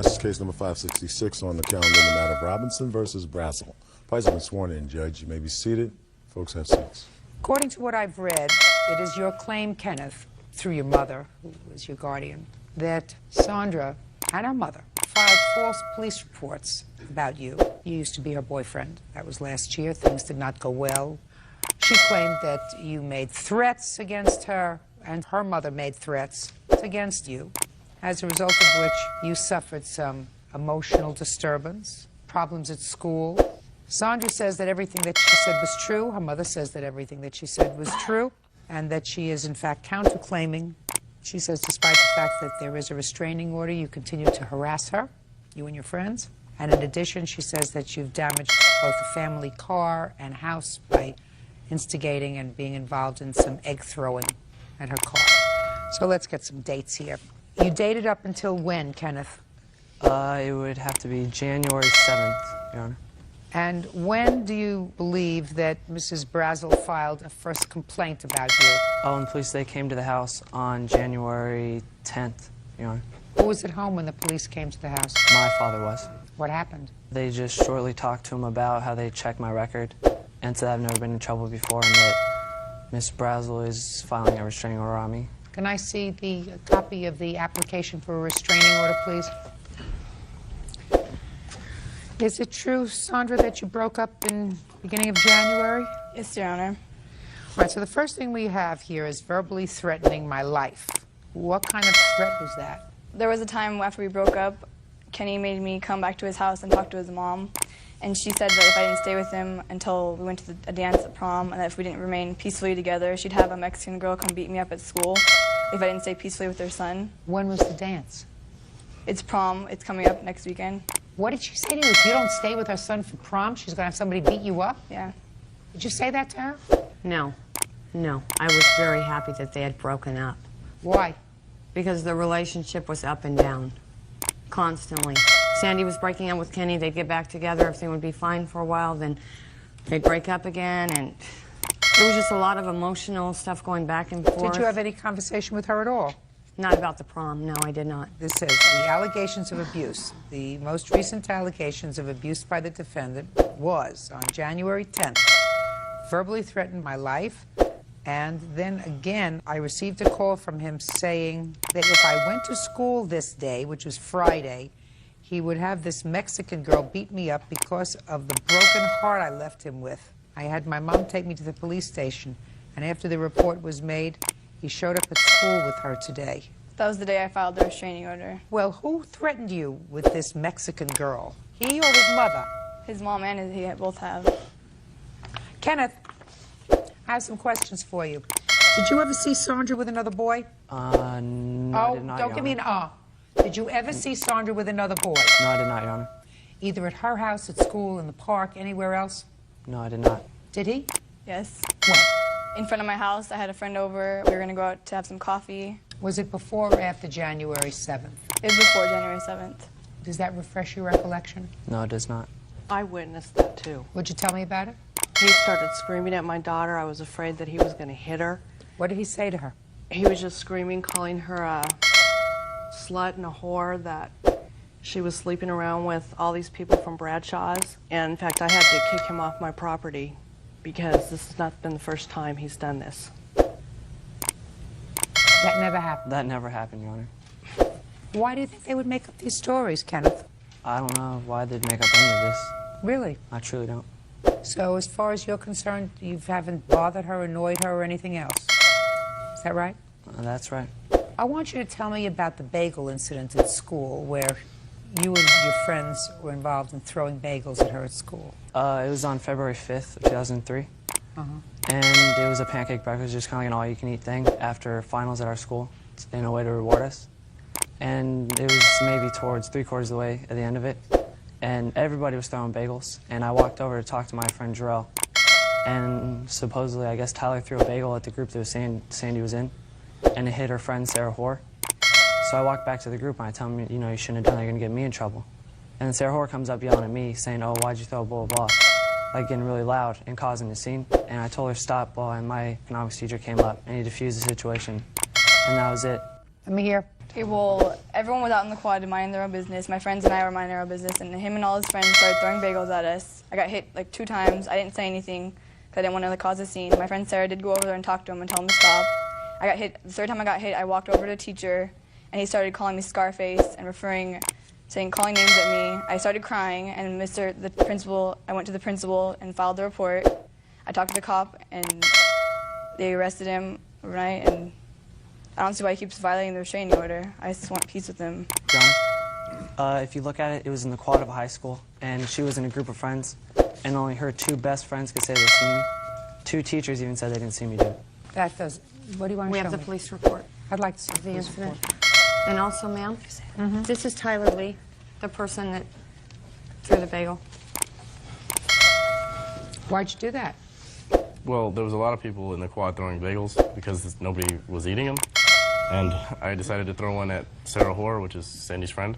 This is case number 566 on the calendar in the matter of Robinson versus Brazel. Parties have been sworn in, Judge. You may be seated. Folks, have seats. According to what I've read, it is your claim, Kenneth, through your mother, who was your guardian, that Sandra and her mother filed false police reports about you. You used to be her boyfriend. That was last year. Things did not go well. She claimed that you made threats against her, and her mother made threats against you, as a result of which you suffered some emotional disturbance, problems at school. Sandra says that everything that she said was true. Her mother says that everything that she said was true, and that she is, in fact, counterclaiming. She says, despite the fact that there is a restraining order, you continue to harass her, you and your friends. And in addition, she says that you've damaged both the family car and house by instigating and being involved in some egg throwing at her car. So let's get some dates here. You dated up until when, Kenneth? It would have to be January 7th, Your Honor. And when do you believe that Mrs. Brazel filed a first complaint about you? Oh, and police, they came to the house on January 10th, Your Honor. Who was at home when the police came to the house? My father was. What happened? They just shortly talked to him about how they checked my record and said I've never been in trouble before and that Miss Brazel is filing a restraining order on me. Can I see the copy of the application for a restraining order, please? Is it true, Sandra, that you broke up in the beginning of January? Yes, Your Honor. All right, so the first thing we have here is verbally threatening my life. What kind of threat was that? There was a time after we broke up, Kenny made me come back to his house and talk to his mom. And she said that if I didn't stay with him until we went to a dance at prom, and that if we didn't remain peacefully together, she'd have a Mexican girl come beat me up at school if I didn't stay peacefully with her son. When was the dance? It's prom. It's coming up next weekend. What did she say to you? If you don't stay with her son for prom, she's going to have somebody beat you up? Yeah. Did you say that to her? No. No. I was very happy that they had broken up. Why? Because the relationship was up and down. Constantly. Sandy was breaking up with Kenny. They'd get back together. Everything would be fine for a while. Then they'd break up again. And there was just a lot of emotional stuff going back and forth. Did you have any conversation with her at all? Not about the prom. No, I did not. This says the allegations of abuse. The most recent allegations of abuse by the defendant was on January 10th. Verbally threatened my life. And then again, I received a call from him saying that if I went to school this day, which was Friday, he would have this Mexican girl beat me up because of the broken heart I left him with. I had my mom take me to the police station, and after the report was made, he showed up at school with her today. That was the day I filed the restraining order. Well, who threatened you with this Mexican girl? He or his mother? His mom and he both have. Kenneth, I have some questions for you. Did you ever see Sandra with another boy? No, I did not, Don't Your give me an Honor. Did you ever see Sandra with another boy? No, I did not, Your Honor. Either at her house, at school, in the park, anywhere else? No, I did not. Did he? Yes. When? In front of my house, I had a friend over. We were going to go out to have some coffee. Was it before or after January 7th? It was before January 7th. Does that refresh your recollection? No, it does not. I witnessed that too. Would you tell me about it? He started screaming at my daughter. I was afraid that he was going to hit her. What did he say to her? He was just screaming, calling her a slut and a whore, that she was sleeping around with all these people from Bradshaw's. And in fact, I had to kick him off my property because this has not been the first time he's done this. That never happened. That never happened, Your Honor. Why do you think they would make up these stories, Kenneth? I don't know why they'd make up any of this. Really? I truly don't. So as far as you're concerned, you haven't bothered her, annoyed her, or anything else? Is that right? That's right. I want you to tell me about the bagel incident at school where you and your friends were involved in throwing bagels at her at school. It was on February 5th of 2003. And it was a pancake breakfast, just kind of like an all-you-can-eat thing after finals at our school in a way to reward us. And it was maybe towards 3/4 of the way at the end of it. And everybody was throwing bagels. And I walked over to talk to my friend Jarrell. And supposedly, I guess Tyler threw a bagel at the group that Sandy was in. And it hit her friend Sarah Hoare. So I walked back to the group and I tell them, you know, you shouldn't have done that, you're going to get me in trouble. And then Sarah Hoare comes up yelling at me, saying, oh, why'd you throw blah, blah, blah, like getting really loud and causing a scene. And I told her stop, and my economics teacher came up and he diffused the situation. And that was it. Let me hear. Okay, well, everyone was out in the quad minding their own business. My friends and I were minding our own business, and him and all his friends started throwing bagels at us. I got hit like 2 times. I didn't say anything because I didn't want to cause a scene. My friend Sarah did go over there and talk to him and tell him to stop. I got hit. The 3rd time I got hit, I walked over to the teacher, and he started calling me Scarface and calling names at me. I started crying, and I went to the principal and filed the report. I talked to the cop, and they arrested him overnight, and I don't see why he keeps violating the restraining order. I just want peace with him. John, if you look at it, it was in the quad of a high school, and she was in a group of friends, and only her 2 best friends could say they seen me. 2 teachers even said they didn't see me do it. That does. What do you want to We show have the me? police report I'd like to see of the police incident. report. And also, ma'am, this is Tyler Lee, the person that threw the bagel. Why'd you do that? Well, there was a lot of people in the quad throwing bagels because nobody was eating them. And I decided to throw one at Sarah Hoare, which is Sandy's friend.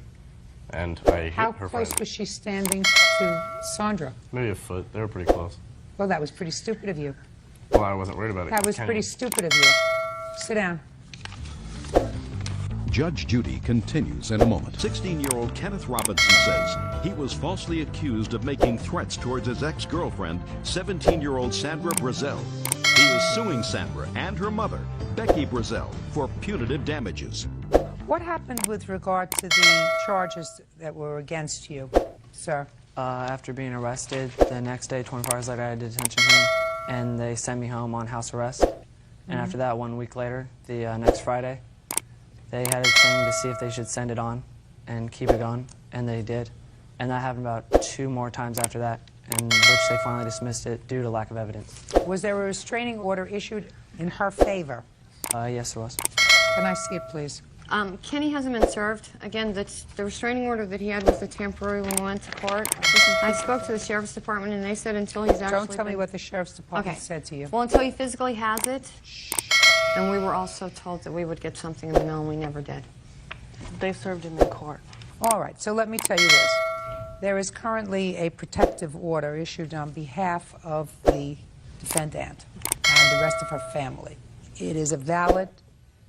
And I hit How her close friend. was she standing to Sandra? Maybe a foot. They were pretty close. Well, that was pretty stupid of you. Well, I wasn't worried about it. That 'cause was Kenny- pretty stupid of you. Sit down. Judge Judy continues in a moment. 16-year-old Kenneth Robinson says he was falsely accused of making threats towards his ex-girlfriend, 17-year-old Sandra Brazel. He is suing Sandra and her mother, Becky Brazel, for punitive damages. What happened with regard to the charges that were against you, sir? After being arrested, the next day, 24 hours later, I had a detention hearing, and they sent me home on house arrest. And after that, 1 week later, the next Friday, they had a thing to see if they should send it on and keep it going, and they did. And that happened about 2 more times after that, in which they finally dismissed it due to lack of evidence. Was there a restraining order issued in her favor? Yes, there was. Can I see it, please? Kenny hasn't been served. Again, the restraining order that he had was the temporary when we went to court. I spoke to the sheriff's department, and they said until he's actually Don't tell me what the sheriff's department Okay. said to you. Well, until he physically has it. And we were also told that we would get something in the mail, and we never did. They served him in court. All right, so let me tell you this. There is currently a protective order issued on behalf of the defendant and the rest of her family. It is a valid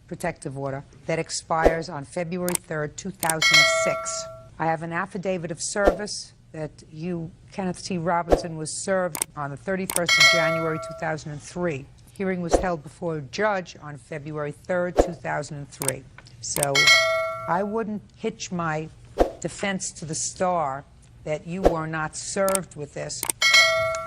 protective order that expires on February 3rd, 2006. I have an affidavit of service that you, Kenneth T. Robinson, was served on the 31st of January, 2003. Hearing was held before a judge on February 3rd, 2003. So I wouldn't hitch my defense to the star that you were not served with this,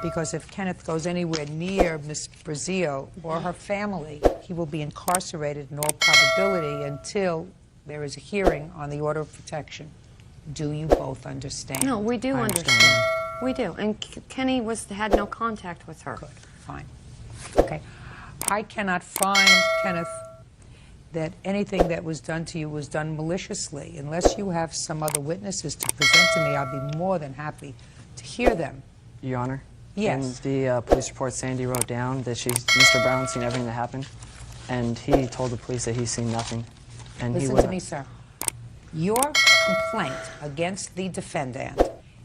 because if Kenneth goes anywhere near Miss Brazil or her family, he will be incarcerated in all probability until there is a hearing on the order of protection. Do you both understand? No, we do I understand. We do. And Kenny had no contact with her. Good, fine. Okay. I cannot find, Kenneth, that anything that was done to you was done maliciously. Unless you have some other witnesses to present to me, I'll be more than happy to hear them. Your Honor? Yes. In the police report, Sandy wrote down that Mr. Brown seen everything that happened, and he told the police that he's seen nothing. And Listen he to me, sir. Your complaint against the defendant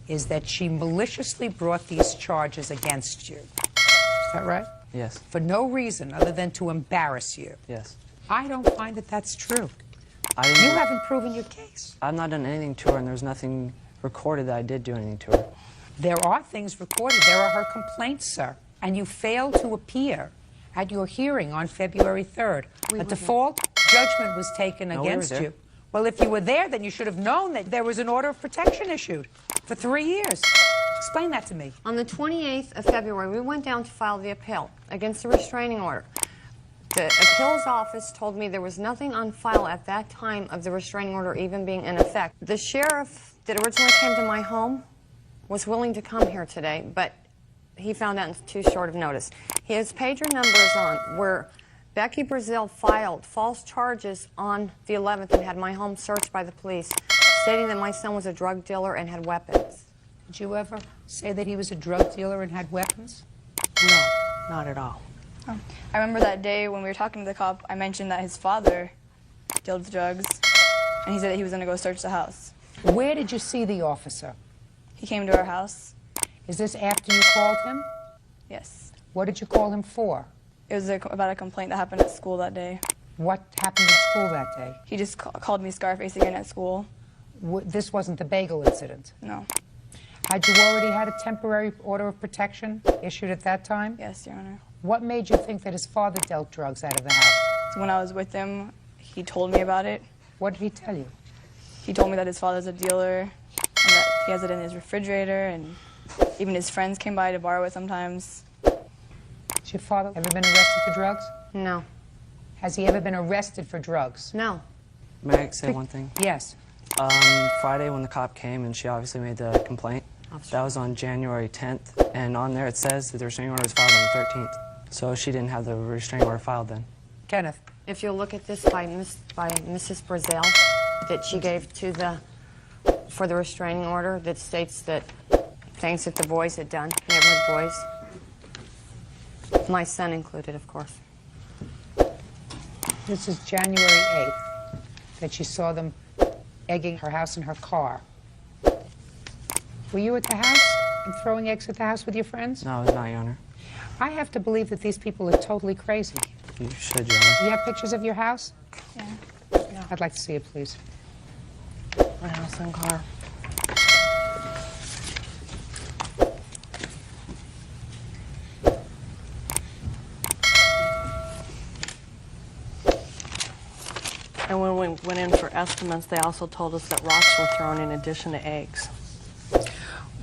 is that she maliciously brought these charges against you. Is that right? Yes. For no reason other than to embarrass you. Yes. I don't find that that's true. I didn't. You haven't proven your case. I've not done anything to her, and there's nothing recorded that I did do anything to her. There are things recorded. There are her complaints, sir. And you failed to appear at your hearing on February 3rd. A default judgment was taken No, we were against there. you. Well, if you were there, then you should have known that there was an order of protection issued for 3 years. Explain that to me. On the 28th of February, we went down to file the appeal against the restraining order. The appeals office told me there was nothing on file at that time of the restraining order even being in effect. The sheriff that originally came to my home was willing to come here today, but he found out in too short of notice. His pager number is on where Becky Brazil filed false charges on the 11th and had my home searched by the police, stating that my son was a drug dealer and had weapons. Did you ever say that he was a drug dealer and had weapons? No, not at all. I remember that day when we were talking to the cop, I mentioned that his father dealt drugs, and he said that he was going to go search the house. Where did you see the officer? He came to our house. Is this after you called him? Yes. What did you call him for? It was about a complaint that happened at school that day. What happened at school that day? He just called me Scarface again at school. This wasn't the bagel incident. No. Had you already had a temporary order of protection issued at that time? Yes, Your Honor. What made you think that his father dealt drugs out of the house? So when I was with him, he told me about it. What did he tell you? He told me that his father's a dealer, and that he has it in his refrigerator, and even his friends came by to borrow it sometimes. Has your father ever been arrested for drugs? No. Has he ever been arrested for drugs? No. May I say one thing? Yes. Friday when the cop came and she obviously made the complaint, that was on January 10th, and on there it says that the restraining order was filed on the 13th. So she didn't have the restraining order filed then. Kenneth. If you'll look at this by Mrs. Brazel that she gave to for the restraining order that states that things that the boys had done, neighborhood boys. My son included, of course. This is January 8th that she saw them egging her house in her car. Were you at the house and throwing eggs at the house with your friends? No, it was not, Your Honor. I have to believe that these people are totally crazy. You should, Your Honor. You have pictures of your house? Yeah. I'd like to see it, please. My house and car. And when we went in for estimates, they also told us that rocks were thrown in addition to eggs.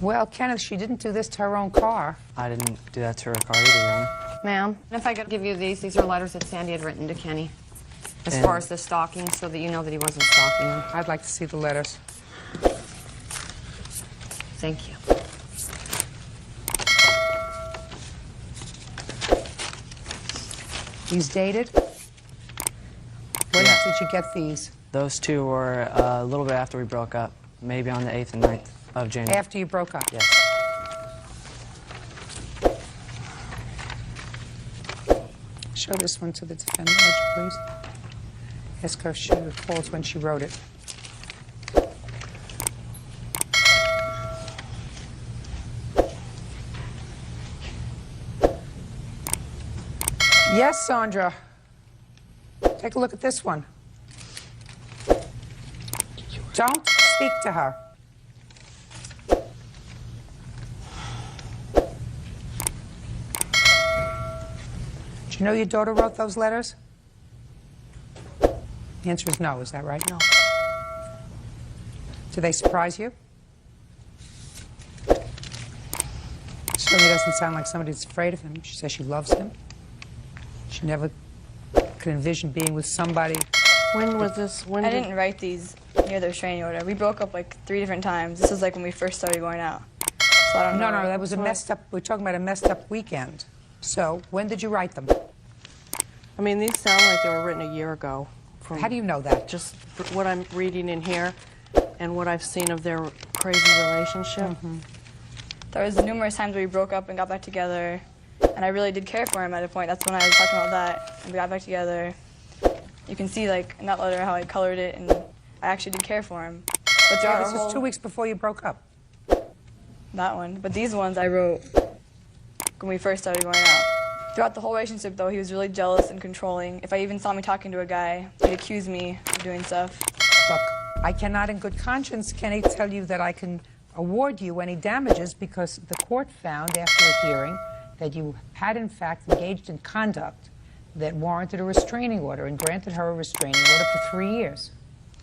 Well, Kenneth, she didn't do this to her own car. I didn't do that to her car either, Your Honor. Ma'am, if I could give you these are letters that Sandy had written to Kenny. As And- far as the stalking, so that you know that he wasn't stalking them. I'd like to see the letters. Thank you. These dated? When Yeah. did you get these? Those two were a little bit after we broke up, maybe on the 8th and 9th of January. After you broke up? Yes. Show this one to the defendant, would you please? Ask her if she recalls when she wrote it. Yes, Sandra. Take a look at this one. Don't speak to her. Do you know your daughter wrote those letters? The answer is no, is that right? No. Do they surprise you? Certainly doesn't sound like somebody that's afraid of him. She says she loves him. She never could envision being with somebody. When was this? When I didn't write these near the restraining order. We broke up like 3 different times. This is like when we first started going out. So I don't know. No, that was a messed up, we're talking about a messed up weekend. So, when did you write them? I mean, these sound like they were written a year ago. From How do you know that? just what I'm reading in here and what I've seen of their crazy relationship. There was numerous times where we broke up and got back together, and I really did care for him at a point. That's when I was talking about that, and we got back together. You can see, like, in that letter how I colored it, and I actually did care for him. But throughout This our was whole, 2 weeks before you broke up. that one. But these ones I wrote when we first started going out. Throughout the whole relationship, though, he was really jealous and controlling. If I even saw me talking to a guy, he'd accuse me of doing stuff. Look, I cannot in good conscience, Kenny, tell you that I can award you any damages because the court found after a hearing that you had in fact engaged in conduct that warranted a restraining order and granted her a restraining order for 3 years.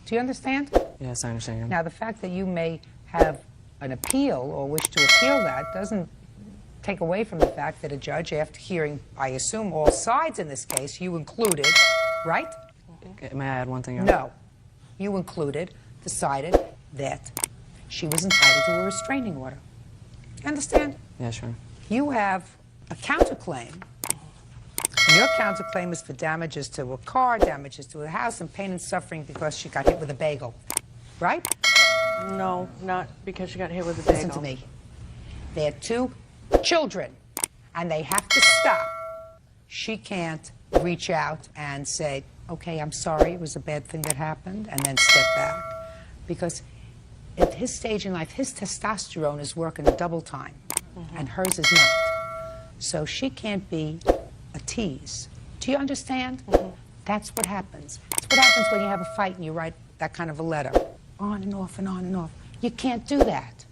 Do you understand? Yes, I understand, Your Honor. Now, the fact that you may have an appeal or wish to appeal that doesn't take away from the fact that a judge, after hearing, I assume, all sides in this case, you included, right? Okay, may I add one thing, Your Honor? No. You included, decided that she was entitled to a restraining order. You understand? Yes, Your Honor. You have a counterclaim. And your counterclaim is for damages to a car, damages to a house, and pain and suffering because she got hit with a bagel. Right? No, not because she got hit with a bagel. Listen to me. They had 2 children, and they have to stop. She can't reach out and say, okay, I'm sorry, it was a bad thing that happened, and then step back. Because at his stage in life, his testosterone is working double time, and hers is not. So she can't be a tease. Do you understand? That's what happens. That's what happens when you have a fight and you write that kind of a letter. On and off and on and off. You can't do that.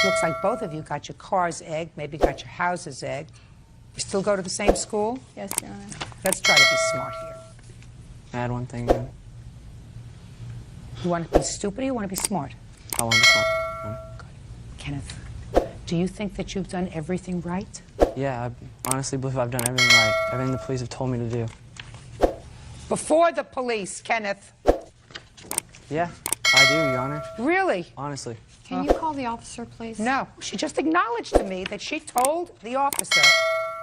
Looks like both of you got your car's egged, maybe got your house's egged. You still go to the same school? Yes, Your Honor. Let's try to be smart here. I had one thing, Judge. You want to be stupid or you want to be smart? I wanted to talk. Good. Kenneth, do you think that you've done everything right? Yeah, I honestly believe I've done everything right. Everything the police have told me to do. Before the police, Kenneth. Yeah, I do, Your Honor. Really? Honestly. Can you call the officer, please? No. She just acknowledged to me that she told the officer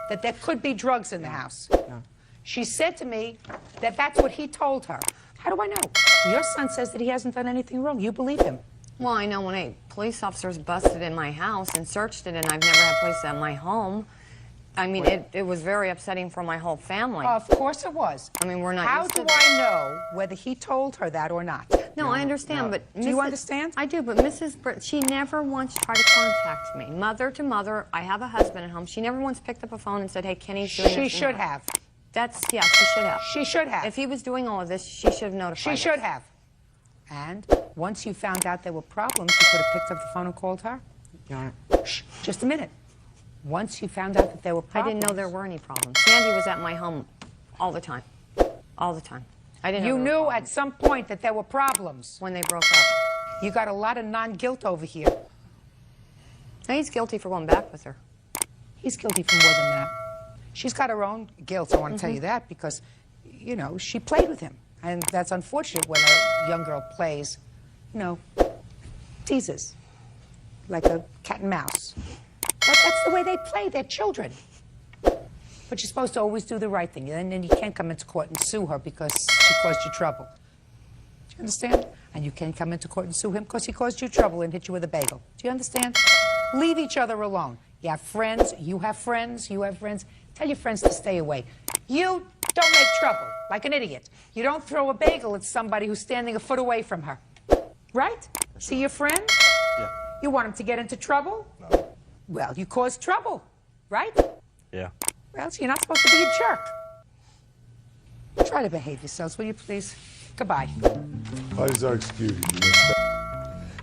that there could be drugs in the house. No. She said to me that that's what he told her. How do I know? Your son says that he hasn't done anything wrong. You believe him. Well, I know when police officers busted in my house and searched it, and I've never had police at my home. I mean, it was very upsetting for my whole family. Of course it was. I mean, we're not How used do to this. I know whether he told her that or not? No, I understand, but Do you understand? I do, but Mrs. She never once tried to contact me. Mother to mother, I have a husband at home. She never once picked up a phone and said, hey, Kenny's doing this. She and should that. have. Yeah, she should have. She should have. If he was doing all of this, she should have notified She us. should have. And once you found out there were problems, you could have picked up the phone and called her? Your Honor. Shh, just a minute. Once you found out that there were I problems... didn't know there were any problems. Sandy was at my home all the time. All the time. I didn't know You there were knew problems. at some point that there were problems. When they broke up. You got a lot of non-guilt over here. Now he's guilty for going back with her. He's guilty for more than that. She's got her own guilt, I want to tell you that, because, you know, she played with him. And that's unfortunate when a young girl plays, you know, teases, like a cat and mouse. But that's the way they play. They're children. But you're supposed to always do the right thing. And then you can't come into court and sue her because she caused you trouble. Do you understand? And you can't come into court and sue him because he caused you trouble and hit you with a bagel. Do you understand? Leave each other alone. You have friends, you have friends, you have friends. Tell your friends to stay away. You don't make trouble, like an idiot. You don't throw a bagel at somebody who's standing a foot away from her. Right? See your friend? Yeah. You want him to get into trouble? No. Well, you caused trouble, right? Yeah. Well, so you're not supposed to be a jerk. Try to behave yourselves, will you please? Goodbye. Parties are excused.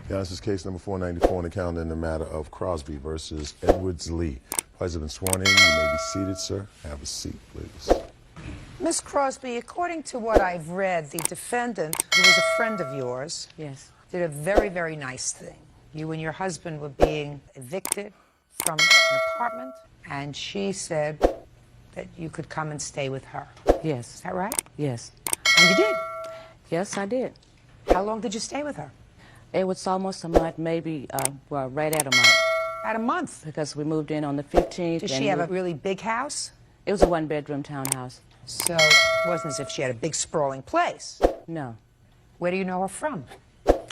Yeah, this is case number 494 on the calendar in the matter of Crosby versus Edwards Lee. Parties have been sworn in. You may be seated, sir. Have a seat, please. Miss Crosby, according to what I've read, the defendant, who was a friend of yours, Yes. did a very, very nice thing. You and your husband were being evicted from an apartment, and she said that you could come and stay with her. Is Yes, that right? yes. And you did. Yes, I did. How long did you stay with her? It was almost a month, maybe, well, right at a month, About a month. because we moved in on the 15th. Does and she have a we- really big house? It was a one-bedroom townhouse. So it wasn't as if she had a big sprawling place. No, Where do you know her from?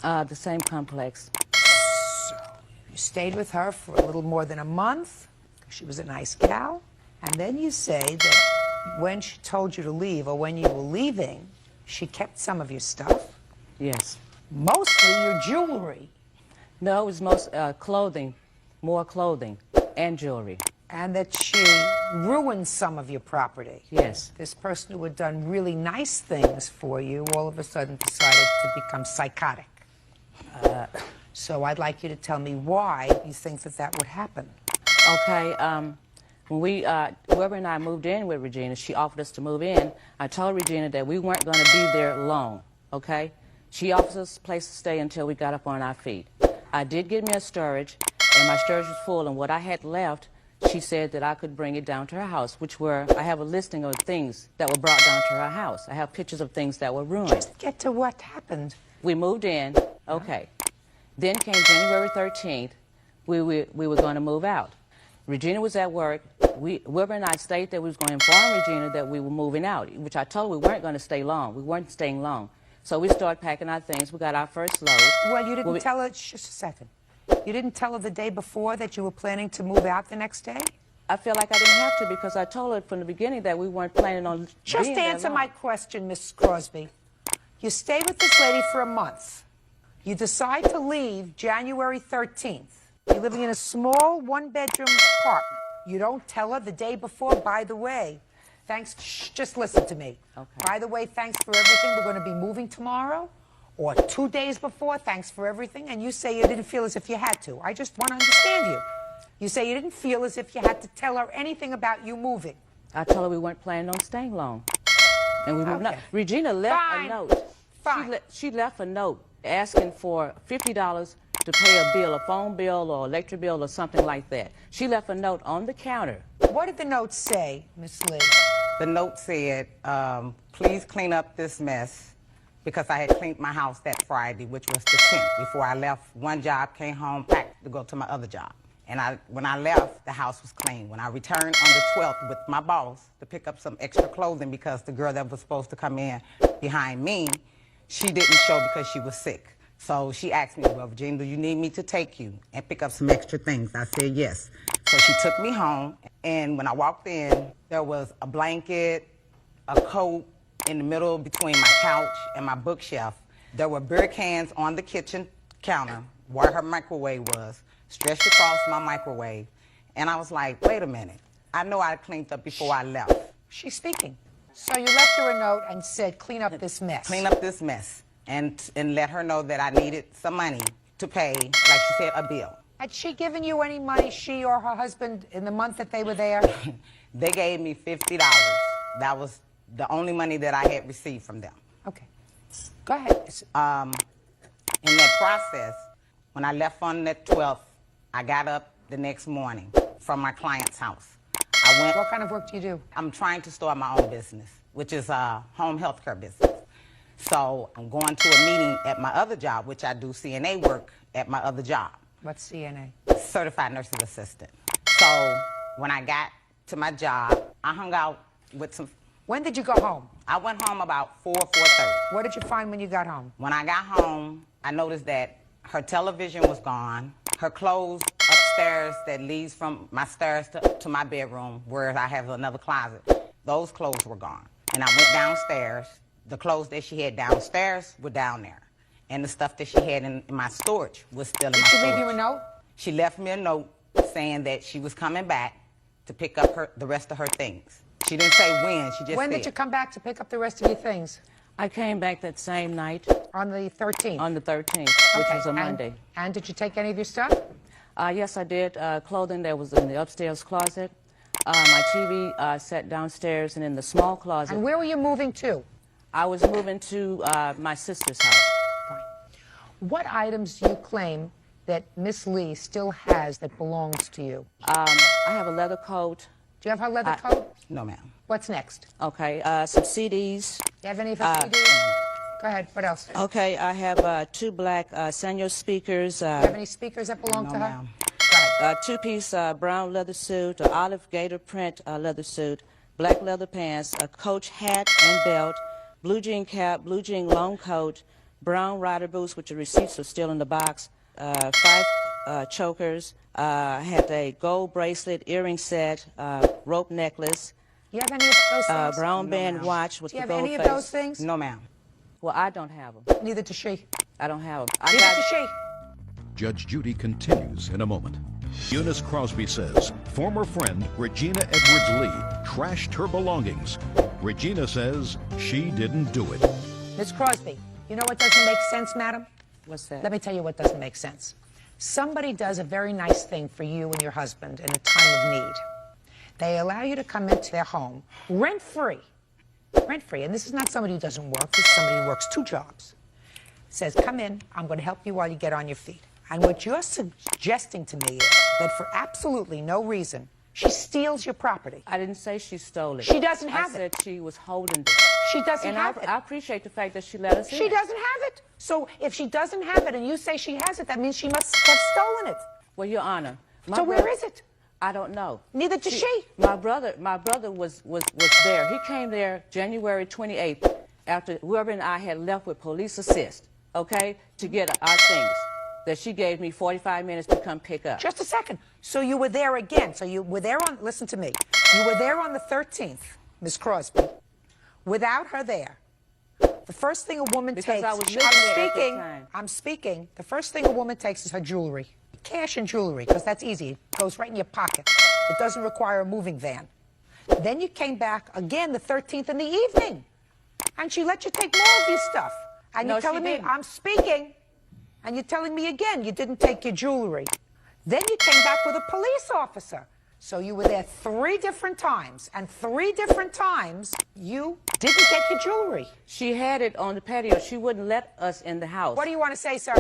the same complex. So you stayed with her for a little more than a month. She was a nice gal. And then you say that when she told you to leave or when you were leaving, she kept some of your stuff, Yes. mostly your jewelry, No, it was most clothing, more clothing and jewelry. and that she ruined some of your property. Yes. This person who had done really nice things for you all of a sudden decided to become psychotic. So I'd like you to tell me why you think that that would happen. Okay, when whoever and I moved in with Regina, she offered us to move in. I told Regina that we weren't going to be there long, okay? She offered us a place to stay until we got up on our feet. I did get me a storage, and my storage was full, and what I had left, she said that I could bring it down to her house, which were, I have a listing of things that were brought down to her house. I have pictures of things that were ruined. Just get to what happened. We moved in, okay. Then came January 13th, we were going to move out. Regina was at work. Wilbur and I stayed there. We was going to inform Regina that we were moving out, which I told her we weren't going to stay long. We weren't staying long. So we started packing our things. We got our first load. Well, you didn't tell her, just a second. You didn't tell her the day before that you were planning to move out the next day? I feel like I didn't have to because I told her from the beginning that we weren't planning on Just being there answer long. my question, Mrs. Crosby. You stay with this lady for a month. You decide to leave January 13th. You're living in a small one-bedroom apartment. You don't tell her the day before, by the way, Thanks. Shh, just listen to me. Okay. By the way, thanks for everything. We're going to be moving tomorrow or 2 days before. Thanks for everything. And you say you didn't feel as if you had to. I just want to understand you. You say you didn't feel as if you had to tell her anything about you moving. I told her we weren't planning on staying long. And we moved Okay. on. Regina left Fine. a note. Fine. She left a note asking for $50 to pay a bill, a phone bill or electric bill or something like that. She left a note on the counter. What did the note say, Miss Lee? The note said, please clean up this mess, because I had cleaned my house that Friday, which was the 10th. Before I left one job, came home, packed to go to my other job. And when I left, the house was clean. When I returned on the 12th with my boss to pick up some extra clothing, because the girl that was supposed to come in behind me, she didn't show because she was sick. So she asked me, well, Virginia, do you need me to take you and pick up some extra things? I said yes. So she took me home, and when I walked in, there was a blanket, a coat in the middle between my couch and my bookshelf. There were beer cans on the kitchen counter where her microwave was, stretched across my microwave. And I was like, wait a minute. I know I cleaned up before I left. She's speaking. So you left her a note and said, clean up this mess. Clean up this mess. And let her know that I needed some money to pay, like she said, a bill. Had she given you any money, she or her husband, in the month that they were there? They gave me $50. That was the only money that I had received from them. Okay. Go ahead. In that process, when I left on the 12th, I got up the next morning from my client's house. I went. What kind of work do you do? I'm trying to start my own business, which is a home health care business. So I'm going to a meeting at my other job, which I do CNA work at my other job. What's CNA? Certified Nursing Assistant. So when I got to my job, I hung out with some. When did you go home? I went home about 4:30. What did you find when you got home? When I got home, I noticed that her television was gone. Her clothes upstairs that leads from my stairs to my bedroom, where I have another closet, those clothes were gone. And I went downstairs. The clothes that she had downstairs were down there. And the stuff that she had in my storage was still in my storage. Did she leave you a note? She left me a note saying that she was coming back to pick up the rest of her things. She didn't say when, she just When said. did you come back to pick up the rest of your things? I came back that same night. On the 13th? On the 13th, which was a Monday. And did you take any of your stuff? Yes, I did. Clothing that was in the upstairs closet. My TV sat downstairs and in the small closet. And where were you moving to? I was moving to my sister's house. Fine. What items do you claim that Miss Lee still has that belongs to you? I have a leather coat. Do you have her leather coat? No, ma'am. What's next? Okay, some CDs. Do you have any of her CDs? Go ahead. What else? Okay, I have 2 black Sanyo speakers. Do you have any speakers that belong No, to her? ma'am. Go ahead. 2-piece brown leather suit, an olive gator print leather suit, black leather pants, a Coach hat and belt, blue jean cap, blue jean long coat, brown rider boots, which the receipts are still in the box, 5 chokers, had a gold bracelet, earring set, rope necklace, You have any of those things? brown band watch with Do you the have gold any face. of those things? No, ma'am. Well, I don't have them. Neither does she. I don't have them. Neither does she. Judge Judy continues in a moment. Eunice Crosby says former friend Regina Edwards Lee trashed her belongings. Regina says she didn't do it. Miss Crosby, you know what doesn't make sense, madam? What's that? Let me tell you what doesn't make sense. Somebody does a very nice thing for you and your husband in a time of need. They allow you to come into their home rent-free. Rent-free. And this is not somebody who doesn't work. This is somebody who works 2 jobs. Says, come in. I'm going to help you while you get on your feet. And what you're suggesting to me is that for absolutely no reason, she steals your property. I didn't say she stole it. She doesn't have I it. said she was holding it. She doesn't And have it. I appreciate the fact that she let us in. She doesn't have it. So if she doesn't have it and you say she has it, that means she must have stolen it. Well, Your Honor. So where is it? I don't know. Neither does she. My brother was there. He came there January 28th after whoever and I had left with police assist, okay, to get our things that she gave me 45 minutes to come pick up. Just a second. So you were there again. So you were there on, listen to me. You were there on the 13th, Miss Crosby, without her there. The first thing a woman Because takes, I was living there at the time. I'm speaking, the first thing a woman takes is her jewelry. Cash and jewelry, because that's easy. It goes right in your pocket. It doesn't require a moving van. Then you came back again the 13th in the evening. And she let you take more of your stuff. And No, you're telling she me, didn't. I'm speaking, and you're telling me again you didn't take your jewelry. Then you came back with a police officer. So you were there 3 different times, and 3 different times you didn't get your jewelry. She had it on the patio. She wouldn't let us in the house. What do you want to say, sir?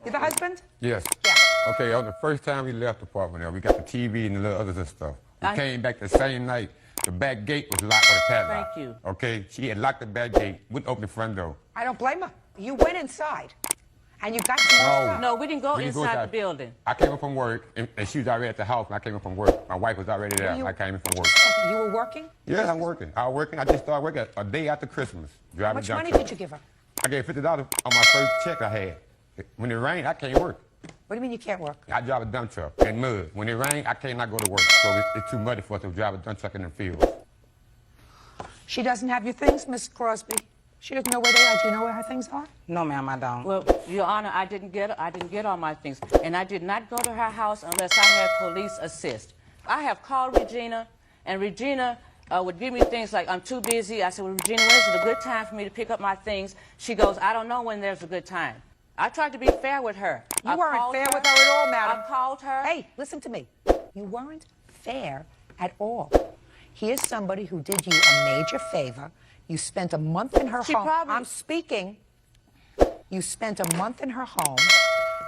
You're the husband? Yes. Yeah. Okay, on the first time we left the apartment there, we got the TV and the little other stuff. We came back the same night. The back gate was locked with a padlock. Thank you. Okay, she had locked the back gate, wouldn't open the front door. I don't blame her. You went inside, and you got some more stuff. No, we didn't go We didn't inside the building. I came up from work, and she was already at the house when I came up from work. My wife was already there when I came in from work. You were working? Yeah, I'm working. I was working. I just started working a day after Christmas. How Driving much dump money truck. did you give her? I gave $50 on my first check I had. When it rained, I can't work. What do you mean you can't work? I drive a dump truck in mud. When it rains, I cannot go to work. So it's too muddy for us to drive a dump truck in the fields. She doesn't have your things, Miss Crosby. She doesn't know where they are. Do you know where her things are? No, ma'am, I don't. Well, Your Honor, I didn't get all my things, and I did not go to her house unless I had police assist. I have called Regina, and Regina would give me things like, I'm too busy. I said, well, Regina, when is it a good time for me to pick up my things? She goes, I don't know when there's a good time. I tried to be fair with her. You weren't fair with her at all, madam. I called her. Hey, listen to me. You weren't fair at all. Here's somebody who did you a major favor. You spent a month in her home. I'm speaking. You spent a month in her home,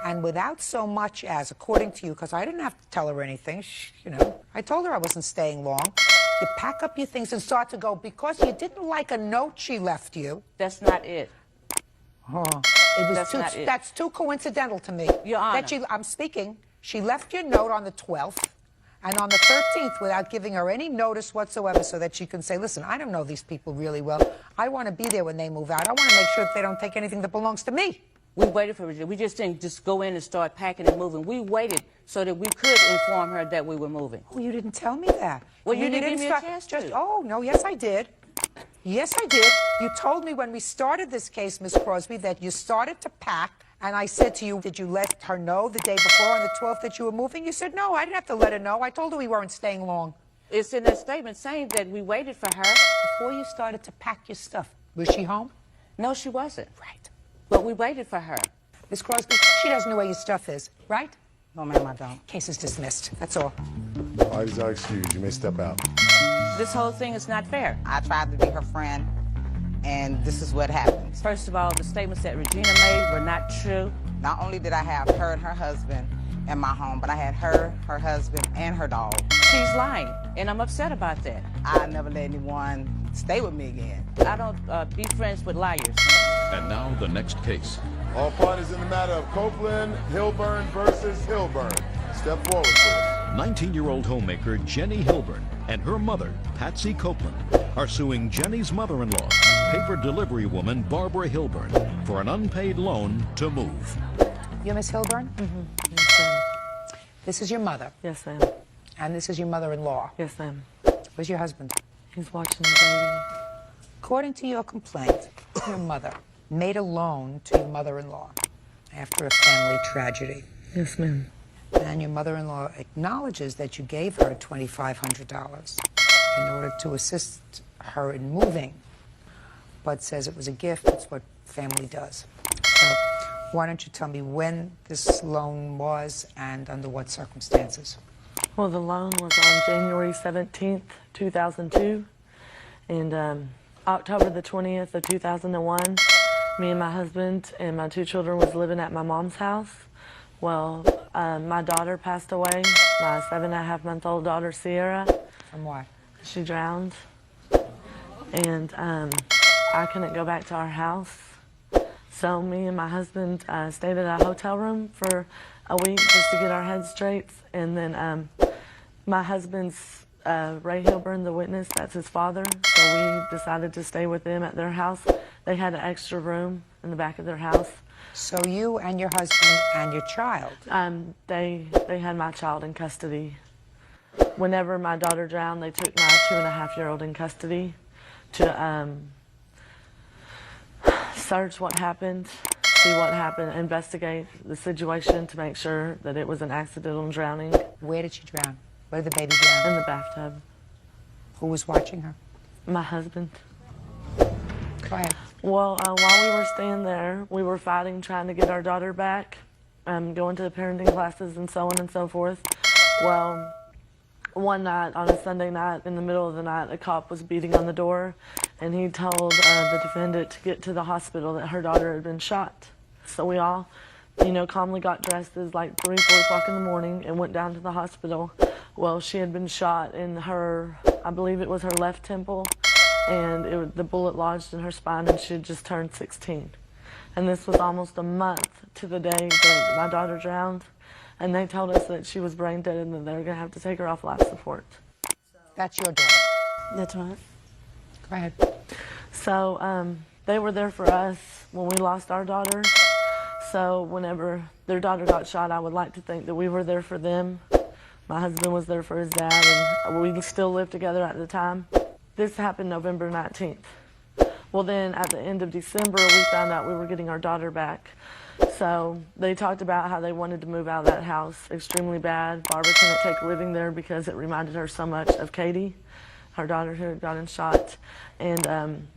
and without so much as, according to you, because I didn't have to tell her anything, I told her I wasn't staying long. You pack up your things and start to go because you didn't like a note she left you. That's not it. It was That's not it. That's too coincidental to me. Your Honor. I'm speaking. She left your note on the 12th and on the 13th without giving her any notice whatsoever so that she can say, listen, I don't know these people really well. I want to be there when they move out. I want to make sure that they don't take anything that belongs to me. We waited for Regina. We just didn't just go in and start packing and moving. We waited so that we could inform her that we were moving. Oh, you didn't tell me that. Well, you didn't give me a chance to. Oh, no, yes, I did. Yes, I did. You told me when we started this case, Miss Crosby, that you started to pack, and I said to you, did you let her know the day before on the 12th that you were moving? You said, no, I didn't have to let her know. I told her we weren't staying long. It's in that statement saying that we waited for her. Before you started to pack your stuff, was she home? No, she wasn't. Right. But we waited for her. Miss Crosby, she doesn't know where your stuff is, right? No, ma'am, I don't. Case is dismissed. That's all. Parties are excused. You may step out. This whole thing is not fair. I tried to be her friend, and this is what happens. First of all, the statements that Regina made were not true. Not only did I have her and her husband in my home, but I had her husband, and her dog. She's lying, and I'm upset about that. I never let anyone stay with me again. I don't be friends with liars. And now the next case. All parties in the matter of Copeland, Hilburn versus Hilburn. Step forward, please. 19-year-old homemaker Jenny Hilburn and her mother, Patsy Copeland, are suing Jenny's mother-in-law, paper delivery woman Barbara Hilburn, for an unpaid loan to move. You're Miss Hilburn? Mm-hmm. Yes, ma'am. This is your mother, Yes, ma'am. and this is your mother-in-law. Yes, ma'am. Where's your husband? He's watching the baby. According to your complaint, your mother made a loan to your mother-in-law after a family tragedy. Yes, ma'am. And your mother-in-law acknowledges that you gave her $2,500 in order to assist her in moving, but says it was a gift. It's what family does. So why don't you tell me when this loan was and under what circumstances? Well, the loan was on January 17th, 2002, and October the 20th of 2001, me and my husband and my 2 children was living at my mom's house. Well, my daughter passed away, my 7.5-month-old daughter, Sierra. From what? She drowned, and I couldn't go back to our house. So me and my husband stayed at a hotel room for a week just to get our heads straight. And then my husband's Ray Hilburn, the witness, that's his father. So we decided to stay with them at their house. They had an extra room in the back of their house. So you and your husband and your child? They had my child in custody. Whenever my daughter drowned, they took my 2.5-year-old in custody to search what happened, see what happened, investigate the situation to make sure that it was an accidental drowning. Where did she drown? Where did the baby drown? In the bathtub. Who was watching her? My husband. Go ahead. Well, while we were staying there, we were fighting, trying to get our daughter back, going to the parenting classes and so on and so forth. Well, one night, on a Sunday night, in the middle of the night, a cop was beating on the door, and he told the defendant to get to the hospital that her daughter had been shot. So we all, calmly got dressed as like 3, 4 o'clock in the morning and went down to the hospital. Well, she had been shot in her, I believe it was her left temple, and the bullet lodged in her spine, and she had just turned 16. And this was almost a month to the day that my daughter drowned, and they told us that she was brain dead and that they were going to have to take her off life support. That's your daughter? That's right. Go ahead. So they were there for us when we lost our daughter. So whenever their daughter got shot, I would like to think that we were there for them. My husband was there for his dad, and we still lived together at the time. This happened November 19th. Well, then at the end of December, we found out we were getting our daughter back. So they talked about how they wanted to move out of that house extremely bad. Barbara couldn't take living there because it reminded her so much of Katie, her daughter who had gotten shot. And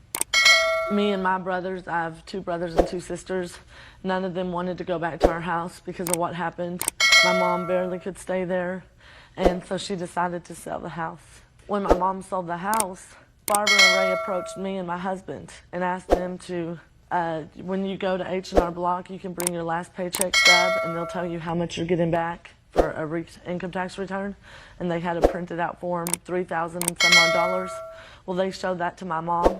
me and my brothers, I have 2 brothers and 2 sisters, none of them wanted to go back to our house because of what happened. My mom barely could stay there, and so she decided to sell the house. When my mom sold the house, Barbara and Ray approached me and my husband and asked them to, when you go to H&R Block, you can bring your last paycheck stub and they'll tell you how much you're getting back for a income tax return. And they had a printed out form, $3,000 and some odd dollars. Well, they showed that to my mom,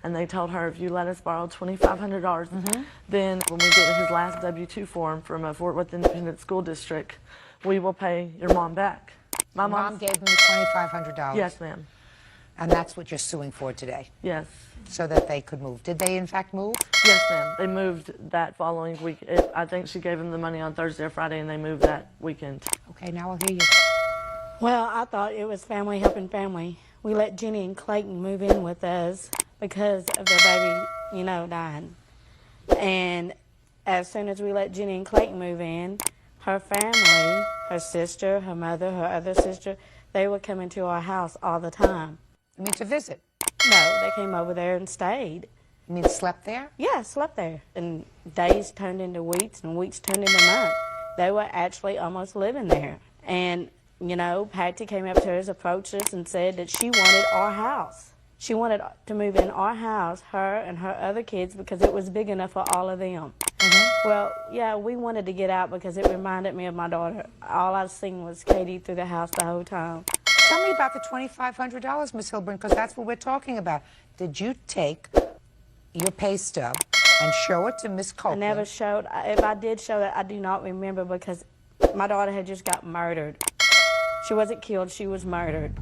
and they told her, if you let us borrow $2,500, then when we get his last W-2 form from a Fort Worth Independent School District, we will pay your mom back. My mom gave him the $2,500? Yes, ma'am. And that's what you're suing for today? Yes. So that they could move. Did they, in fact, move? Yes, ma'am. They moved that following week. I think she gave him the money on Thursday or Friday, and they moved that weekend. Okay, now I'll hear you. Well, I thought it was family helping family. We let Jenny and Clayton move in with us because of their baby, dying. And as soon as we let Jenny and Clayton move in, her family, her sister, her mother, her other sister, they would come into our house all the time. You mean to visit? No, they came over there and stayed. You mean slept there? Yeah, slept there. And days turned into weeks, and weeks turned into months. They were actually almost living there. And, Patty came up to us, approached us, and said that she wanted our house. She wanted to move in our house, her and her other kids, because it was big enough for all of them. Well, yeah, we wanted to get out because it reminded me of my daughter. All I've seen was Katie through the house the whole time. Tell me about the $2,500, Miss Hilburn, because that's what we're talking about. Did you take your pay stub and show it to Miss Copeland? I never showed. If I did show it, I do not remember because my daughter had just got murdered. She wasn't killed, she was murdered.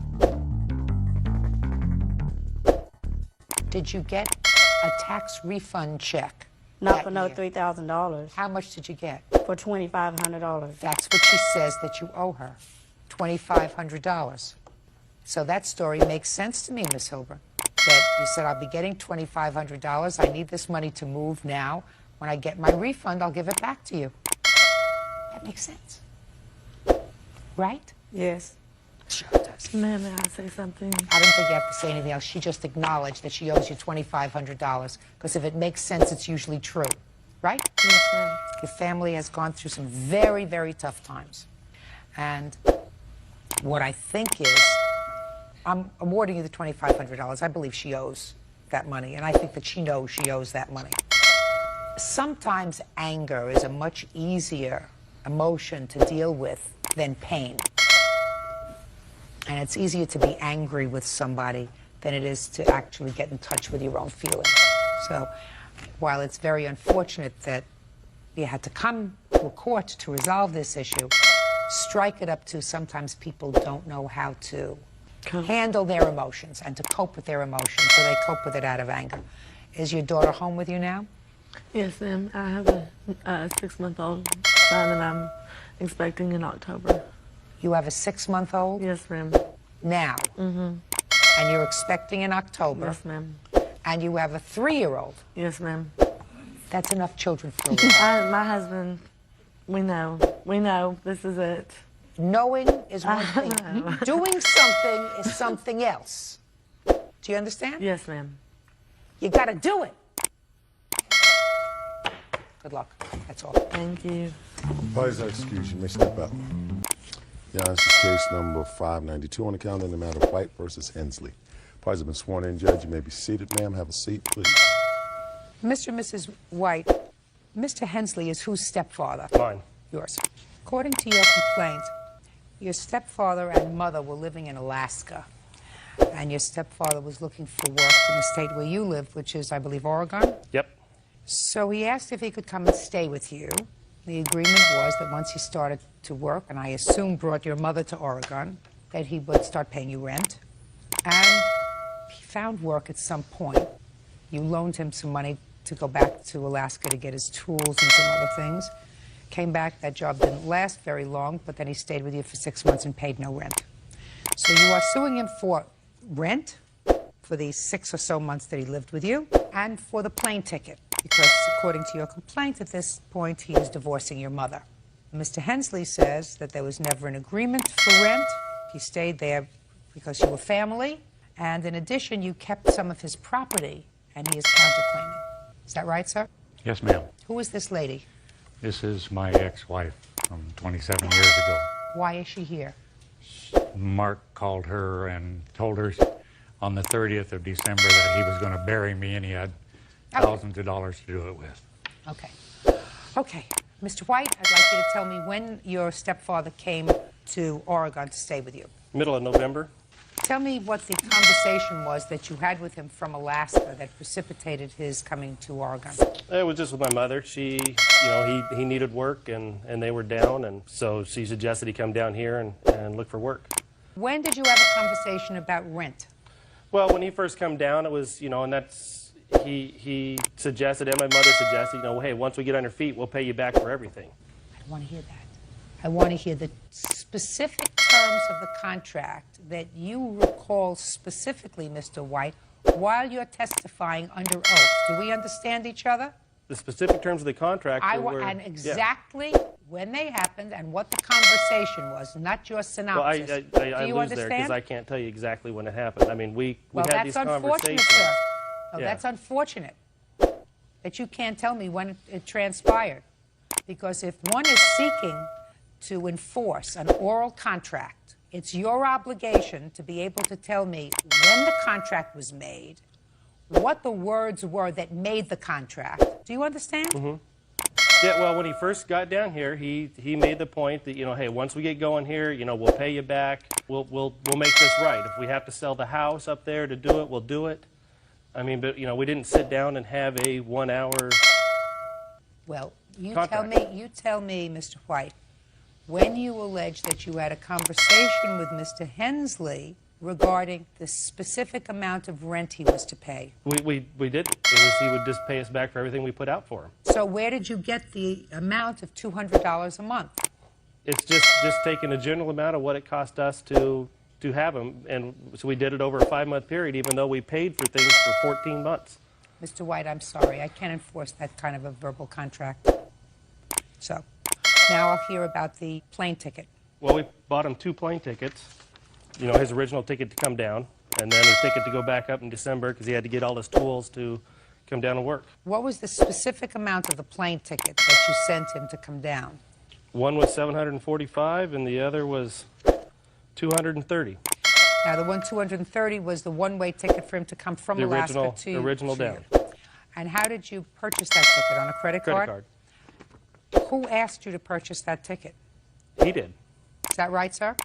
Did you get a tax refund check? Not for no $3,000. How much did you get? For $2,500. That's what she says that you owe her, $2,500. So that story makes sense to me, Miss Hilburn. That you said, I'll be getting $2,500. I need this money to move now. When I get my refund, I'll give it back to you. That makes sense. Right? Yes. Sure it does. Ma'am, may I say something? I don't think you have to say anything else. She just acknowledged that she owes you $2,500. Because if it makes sense, it's usually true. Right? Yes, ma'am. Your family has gone through some very, very tough times. And what I think is, I'm awarding you the $2,500. I believe she owes that money, and I think that she knows she owes that money. Sometimes anger is a much easier emotion to deal with than pain. And it's easier to be angry with somebody than it is to actually get in touch with your own feelings. So while it's very unfortunate that you had to come to a court to resolve this issue, strike it up to sometimes people don't know how to handle their emotions and to cope with their emotions, so they cope with it out of anger. Is your daughter home with you now? Yes, ma'am. I have a 6-month-old son, and I'm expecting in October. You have a 6-month-old? Yes, ma'am. Now? And you're expecting in October? Yes, ma'am. And you have a 3-year-old? Yes, ma'am. That's enough children for a while. My husband, we know. We know this is it. Knowing is one thing. Doing something is something else. Do you understand? Yes, ma'am. You got to do it. Good luck. That's all. Thank you. Parties are excused. You may step out. Your Honor, this is case number 592 on the calendar in the matter of White versus Hensley. Parties have been sworn in. Judge, you may be seated. Ma'am, have a seat, please. Mr. and Mrs. White, Mr. Hensley is whose stepfather? Mine. Yours. According to your complaint, your stepfather and mother were living in Alaska, and your stepfather was looking for work in the state where you live, which is, I believe, Oregon? Yep. So he asked if he could come and stay with you. The agreement was that once he started to work, and I assume brought your mother to Oregon, that he would start paying you rent. And he found work at some point. You loaned him some money to go back to Alaska to get his tools and some other things. Came back, that job didn't last very long, but then he stayed with you for 6 months and paid no rent. So you are suing him for rent for the 6 or so months that he lived with you, and for the plane ticket, because according to your complaint, at this point, he is divorcing your mother. Mr. Hensley says that there was never an agreement for rent. He stayed there because you were family, and in addition, you kept some of his property, and he is counterclaiming. Is that right, sir? Yes, ma'am. Who is this lady? This is my ex-wife from 27 years ago. Why is she here? Mark called her and told her on the 30th of December that he was going to bury me, and he had thousands of dollars to do it with. Okay. Okay. Mr. White, I'd like you to tell me when your stepfather came to Oregon to stay with you. Middle of November. Tell me what the conversation was that you had with him from Alaska that precipitated his coming to Oregon. It was just with my mother. She, you know, he needed work, and they were down, and so she suggested he come down here and look for work. When did you have a conversation about rent? Well, when he first come down, it was, you know, and that's, he suggested, and my mother suggested, you know, hey, once we get on our feet, we'll pay you back for everything. I want to hear that. I want to hear the specific terms of the contract that you recall specifically, Mr. White, while you're testifying under oath. Do we understand each other? The specific terms of the contract were... And exactly when they happened and what the conversation was, not your synopsis. Well, I Do you lose there understand? because I can't tell you exactly when it happened. I mean, we had these that's unfortunate, conversations. sir. Oh, Yeah. that's unfortunate that you can't tell me when it transpired. Because if one is seeking to enforce an oral contract, it's your obligation to be able to tell me when the contract was made, what the words were that made the contract. Do you understand? Mm-hmm. Yeah, well, when he first got down here, he made the point that, you know, hey, once we get going here, you know, we'll pay you back. We'll make this right. If we have to sell the house up there to do it, we'll do it. I mean, but, you know, we didn't sit down and have a 1 hour Well, you contract. tell me, Mr. White, when you allege that you had a conversation with Mr. Hensley regarding the specific amount of rent he was to pay. We did. It was he would just pay us back for everything we put out for him. So where did you get the amount of $200 a month? It's just taking a general amount of what it cost us to have him, and so we did it over a 5-month period, even though we paid for things for 14 months. Mr. White, I'm sorry. I can't enforce that kind of a verbal contract. So now I'll hear about the plane ticket. Well, we bought him 2 plane tickets. You know, his original ticket to come down, and then his ticket to go back up in December because he had to get all his tools to come down and work. What was the specific amount of the plane ticket that you sent him to come down? One was $745, and the other was $230. Now, the one $230 was the one-way ticket for him to come from Alaska to the original down. And how did you purchase that ticket? On a credit card? Credit card. Who asked you to purchase that ticket? He did. Is that right, sir?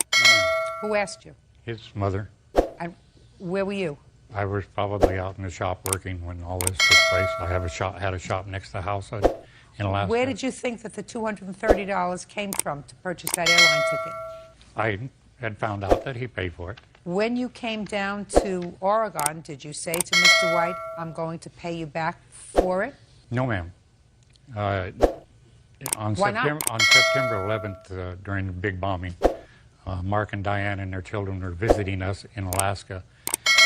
Who asked you? His mother. And where were you? I was probably out in the shop working when all this took place. I had a shop next to the house in Alaska. Where did you think that the $230 came from to purchase that airline ticket? I had found out that he paid for it. When you came down to Oregon, did you say to Mr. White, I'm going to pay you back for it? No, ma'am. On Why not? September 11th, during the big bombing, Mark and Diane and their children were visiting us in Alaska,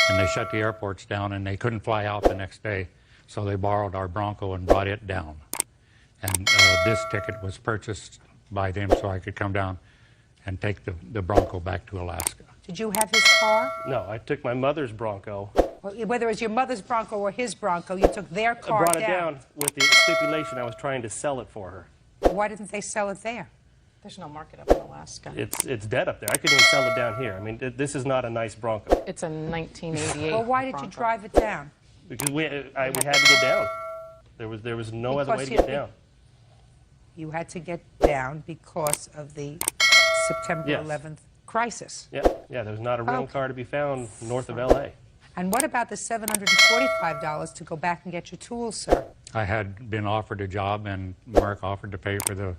and they shut the airports down, and they couldn't fly out the next day, so they borrowed our Bronco and brought it down. And this ticket was purchased by them so I could come down and take the Bronco back to Alaska. Did you have his car? No, I took my mother's Bronco Whether it's your mother's Bronco or his Bronco, you took their car I brought it down with the stipulation I was trying to sell it for her. Why didn't they sell it there? There's no market up in Alaska. It's dead up there. I couldn't even sell it down here. I mean, this is not a nice Bronco. It's a 1988 Well, why did you drive it down? Because we had to get down. There was no other way to get down. You had to get down because of the September Yes. 11th crisis. Yeah, there was not a rental car to be found north of L.A. And what about the $745 to go back and get your tools, sir? I had been offered a job, and Mark offered to pay for the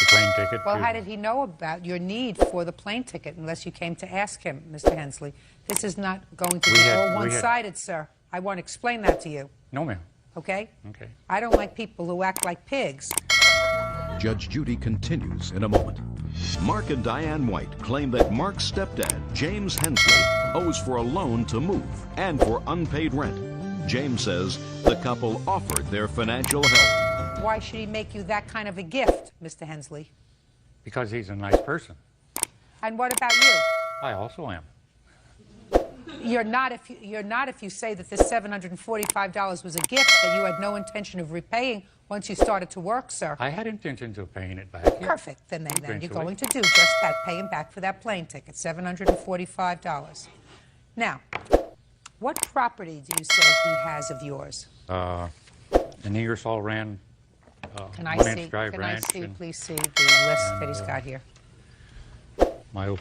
plane ticket. Well, how did he know about your need for the plane ticket unless you came to ask him, Mr. Hensley? This is not going to be all one-sided, sir. I want to explain that to you. No, ma'am. Okay? Okay. I don't like people who act like pigs. Judge Judy continues in a moment. Mark and Diane White claim that Mark's stepdad, James Hensley, owes for a loan to move and for unpaid rent. James says the couple offered their financial help. Why should he make you that kind of a gift, Mr. Hensley? Because he's a nice person. And what about you? I also am. You're not if you say that this $745 was a gift that you had no intention of repaying once you started to work, sir. I had intentions of paying it back. Yeah. Perfect. Then you're going to do just that, pay him back for that plane ticket, $745. Now, what property do you say he has of yours? An Ingersoll Rand Can I one-inch see? drive Can I ranch. see? And Please see the list that he's got here. my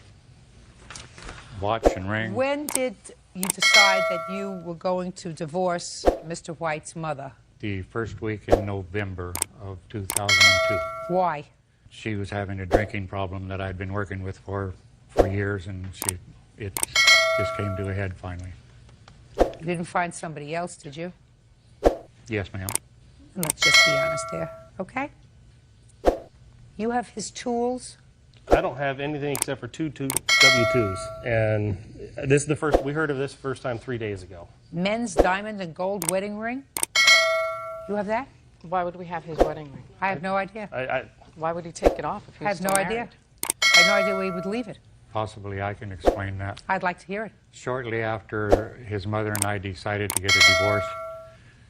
watch and ring. When did you decide that you were going to divorce Mr. White's mother? The first week in November of 2002. Why? She was having a drinking problem that I'd been working with for years, and it just came to a head finally. You didn't find somebody else, did you? Yes, ma'am. And let's just be honest here, okay? You have his tools. I don't have anything except for two W-2s, and this is the first we heard of this first time 3 days ago. Men's diamond and gold wedding ring. You have that? Why would we have his wedding ring? I have no idea. Why would he take it off if he I was have no still idea. married? I have no idea where he would leave it. Possibly I can explain that. I'd like to hear it. Shortly after his mother and I decided to get a divorce,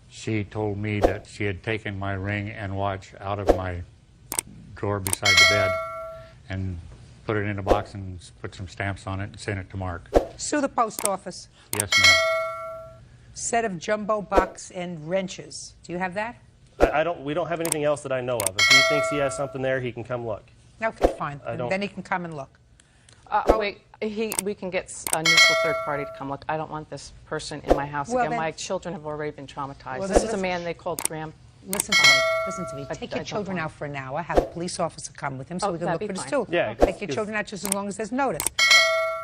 she told me that she had taken my ring and watch out of my drawer beside the bed and put it in a box and put some stamps on it and sent it to Mark. Sue the post office. Yes, ma'am. Set of jumbo box and wrenches. Do you have that? We don't have anything else that I know of. If he thinks he has something there, he can come look. Okay, fine. Then he can come and look. Wait, we can get a neutral third party to come look. I don't want this person in my house Well, again. then- My children have already been traumatized. Well, This then is a man they called Graham. Listen to me. Listen to me. Take your don't children want out for an hour. Have a police officer come with him so Oh, we can that'd look be for his fine. tools. Yeah, Take your children out just as long as there's notice.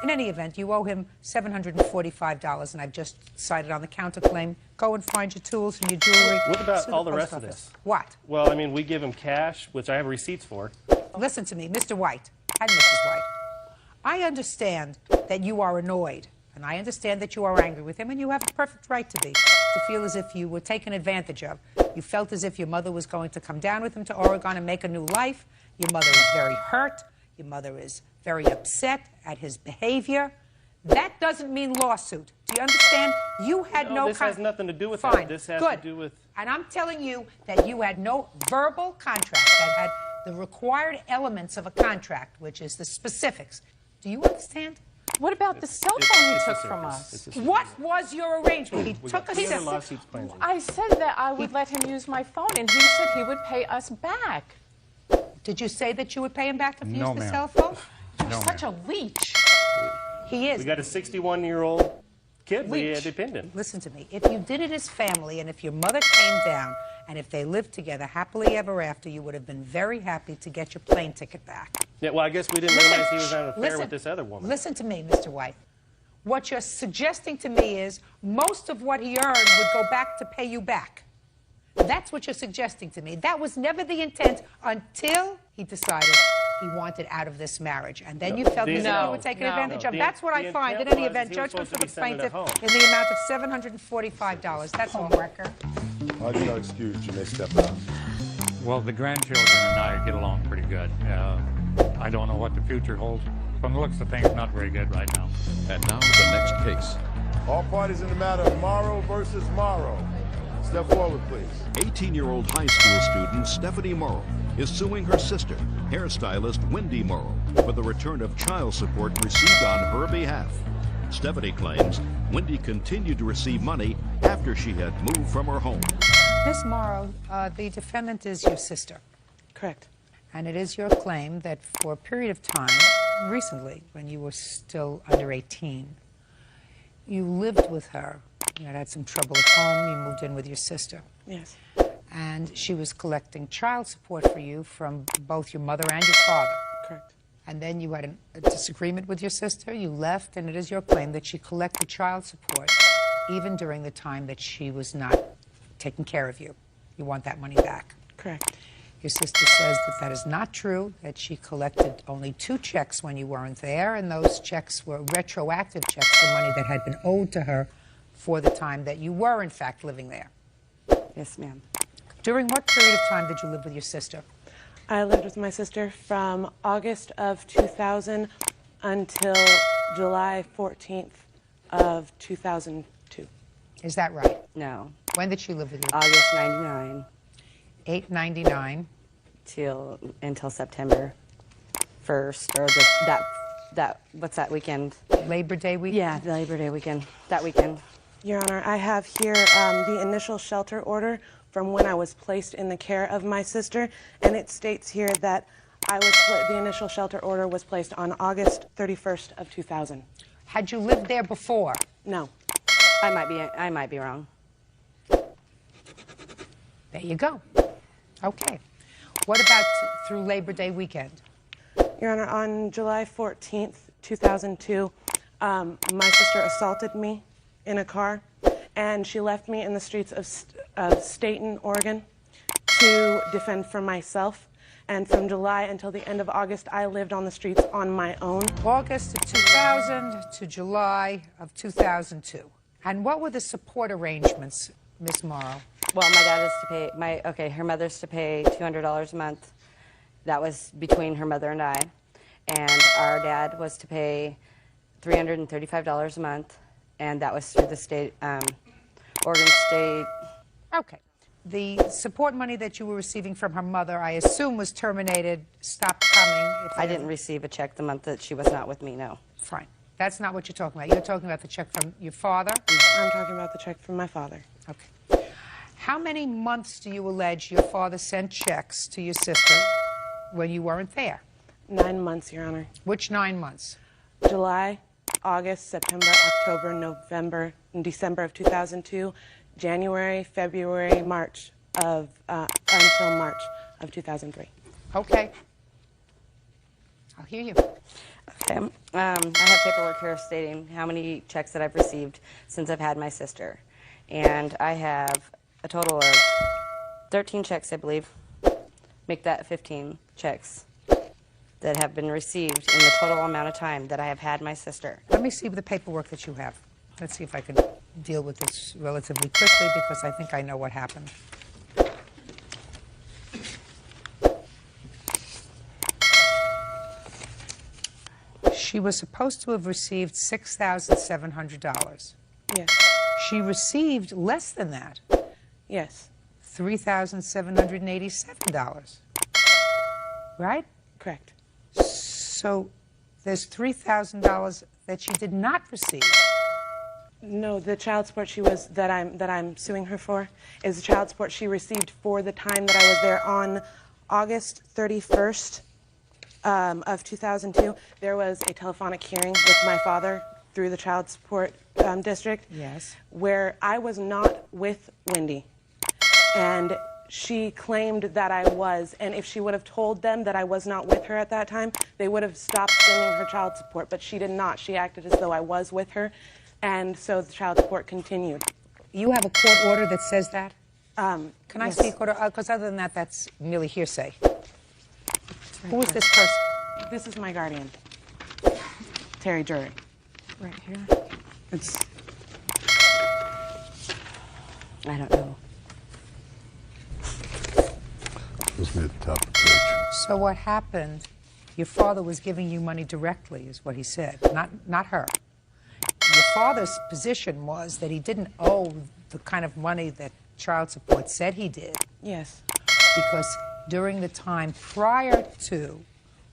In any event, you owe him $745, and I've just decided on the counterclaim. Go and find your tools and your jewelry. What about Sue all the post rest of office. this? What? Well, I mean, we give him cash, which I have receipts for. Listen to me, Mr. White and Mrs. White. I understand that you are annoyed, and I understand that you are angry with him, and you have a perfect right to be, to feel as if you were taken advantage of. You felt as if your mother was going to come down with him to Oregon and make a new life. Your mother is very hurt. Your mother is very upset at his behavior. That doesn't mean lawsuit. Do you understand? You had no This has nothing to do with Fine. that. This has Good. to do with... And I'm telling you that you had no verbal contract that had the required elements of a contract, which is the specifics. Do you understand? What about the cell phone you took from us? What was your arrangement? He took a cell phone. I said that I would let him use my phone, and he said he would pay us back. Did you say that you would pay him back if he No, used the ma'am. cell phone? You're such a leech. He is. We got a 61-year-old kid, Leech. dependent. Listen to me. If you did it as family, and if your mother came down, and if they lived together happily ever after, you would have been very happy to get your plane ticket back. Yeah, well, I guess we didn't realize he was on an affair with this other woman. Listen to me, Mr. White. What you're suggesting to me is most of what he earned would go back to pay you back. That's what you're suggesting to me. That was never the intent until he decided he wanted out of this marriage. And then you felt as if you were taken advantage of. That's what I find. In any event, judgment for the plaintiff in the amount of $745. That's all, Recker. You're not excused. You may step out. Well, the grandchildren and I get along pretty good. I don't know what the future holds. From the looks of things, not very good right now. And now the next case. All parties in the matter of Morrow versus Morrow. Step forward, please. 18-year-old high school student Stephanie Morrow is suing her sister, hairstylist Wendy Morrow, for the return of child support received on her behalf. Stephanie claims Wendy continued to receive money after she had moved from her home. Miss Morrow, the defendant is your sister. Correct. And it is your claim that for a period of time, recently, when you were still under 18, you lived with her. You had some trouble at home. You moved in with your sister. Yes. And she was collecting child support for you from both your mother and your father. Correct. And then you had a disagreement with your sister. You left, and it is your claim that she collected child support even during the time that she was not taking care of you. You want that money back. Correct. Your sister says that that is not true, that she collected only 2 checks when you weren't there, and those checks were retroactive checks for money that had been owed to her for the time that you were, in fact, living there. Yes, ma'am. During what period of time did you live with your sister? I lived with my sister from August of 2000 until July 14th of 2002. Is that right? No. When did she live with you? August 99. 8/99. Until September 1st, or what's that weekend? Labor Day weekend? Yeah, the Labor Day weekend, that weekend. Your Honor, I have here the initial shelter order from when I was placed in the care of my sister, and it states here that the initial shelter order was placed on August 31st of 2000. Had you lived there before? No. I might be wrong. There you go. Okay. What about through Labor Day weekend? Your Honor, on July 14th, 2002, my sister assaulted me in a car, and she left me in the streets of Staten, Oregon, to defend for myself. And from July until the end of August, I lived on the streets on my own. August of 2000 to July of 2002. And what were the support arrangements, Miss Morrow? Well, my dad is to pay, her mother's to pay $200 a month. That was between her mother and I. And our dad was to pay $335 a month, and that was through the state, Oregon State. Okay. The support money that you were receiving from her mother, I assume, was terminated, stopped coming. I didn't receive a check the month that she was not with me, no. Fine. That's not what you're talking about. You're talking about the check from your father? I'm talking about the check from my father. Okay. How many months do you allege your father sent checks to your sister when you weren't there? 9 months, Your Honor. Which 9 months? July, August, September, October, November, and December of 2002, January, February, March of, until March of 2003. Okay. I'll hear you. Okay. I have paperwork here stating how many checks that I've received since I've had my sister. And I have a total of 13 checks, I believe. Make that 15 checks that have been received in the total amount of time that I have had my sister. Let me see the paperwork that you have. Let's see if I can deal with this relatively quickly, because I think I know what happened. She was supposed to have received $6,700. Yes. She received less than that. Yes. $3,787. Right? Correct. So there's $3,000 that she did not receive. No, the child support that I'm suing her for is the child support she received for the time that I was there on August 31st of 2002. There was a telephonic hearing with my father through the child support district. Yes. Where I was not with Wendy, and she claimed that I was, and if she would have told them that I was not with her at that time, they would have stopped sending her child support, but she did not. She acted as though I was with her, and so the child support continued. You have a court order that says that? Can I yes. see a court order? Because other than that, that's merely hearsay. Who is this person? This is my guardian, Terry Jury. Right here? It's... I don't know. Supposed to be at the top of the page. So what happened, your father was giving you money directly, is what he said, not her. Your father's position was that he didn't owe the kind of money that child support said he did. Yes. Because during the time prior to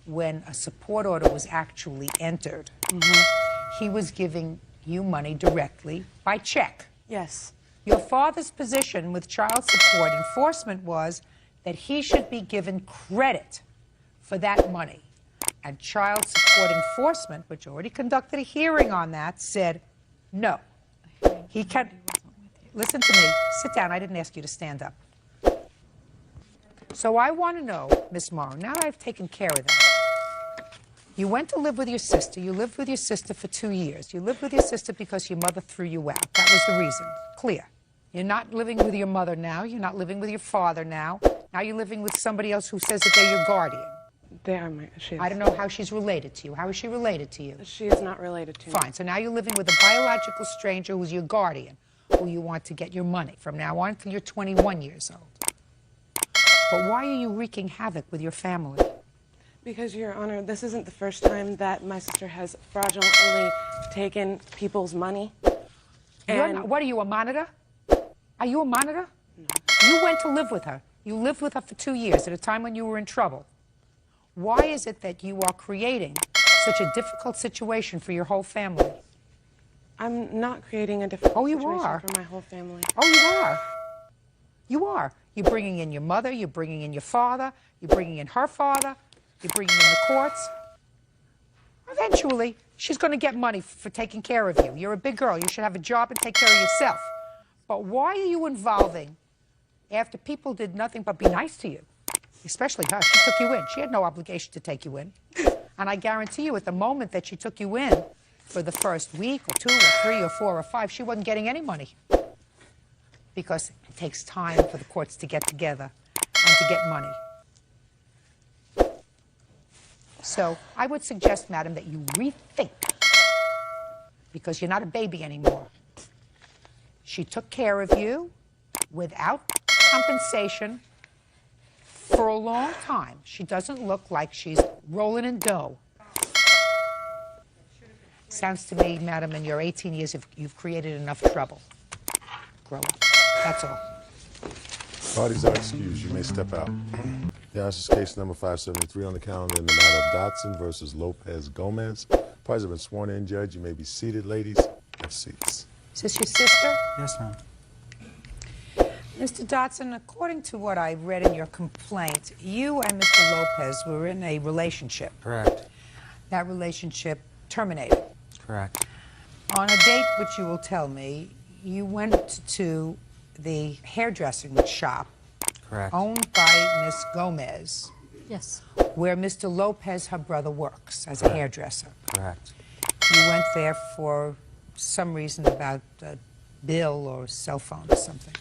when a support order was actually entered, he was giving you money directly by check. Yes. Your father's position with child support enforcement was that he should be given credit for that money. And child support enforcement, which already conducted a hearing on that, said no. He can. Listen to me. Sit down. I didn't ask you to stand up. So I want to know, Miss Morrow, now that I've taken care of that, you went to live with your sister. You lived with your sister for 2 years. You lived with your sister because your mother threw you out. That was the reason. Clear. You're not living with your mother now. You're not living with your father now. Now you're living with somebody else who says that they're your guardian. They are she is. I don't know how she's related to you. How is she related to you? She is not related to me. Fine. So now you're living with a biological stranger who's your guardian, who you want to get your money from now on until you're 21 years old. But why are you wreaking havoc with your family? Because, Your Honor, this isn't the first time that my sister has fraudulently taken people's money. What are you, a monitor? Are you a monitor? No. You went to live with her. You lived with her for 2 years at a time when you were in trouble. Why is it that you are creating such a difficult situation for your whole family? I'm not creating a difficult situation are. for my whole family. Oh, you are. You are. You're bringing in your mother, you're bringing in your father, you're bringing in her father, you're bringing in the courts. Eventually, she's going to get money for taking care of you. You're a big girl. You should have a job and take care of yourself. But why are you involving after people did nothing but be nice to you? Especially her. She took you in. She had no obligation to take you in. And I guarantee you, at the moment that she took you in, for the first week or 2 or 3 or 4 or 5, she wasn't getting any money. Because it takes time for the courts to get together and to get money. So I would suggest, madam, that you rethink, because you're not a baby anymore. She took care of you without compensation for a long time. She doesn't look like she's rolling in dough. Sounds to me, madam, in your 18 years, you've created enough trouble. Grow up. That's all. Parties are excused. You may step out. Yeah, this is case number 573 on the calendar in the matter of Dotson versus Lopez Gomez. Parties have been sworn in, Judge. You may be seated, ladies. Have seats. Is this your sister? Yes, ma'am. Mr. Dotson, according to what I read in your complaint, you and Mr. Lopez were in a relationship. Correct. That relationship terminated. Correct. On a date, which you will tell me, you went to the hairdressing shop. Correct. Owned by Miss Gomez. Yes. Where Mr. Lopez, her brother, works as a hairdresser. Correct. You went there for some reason about a bill or cell phone or something.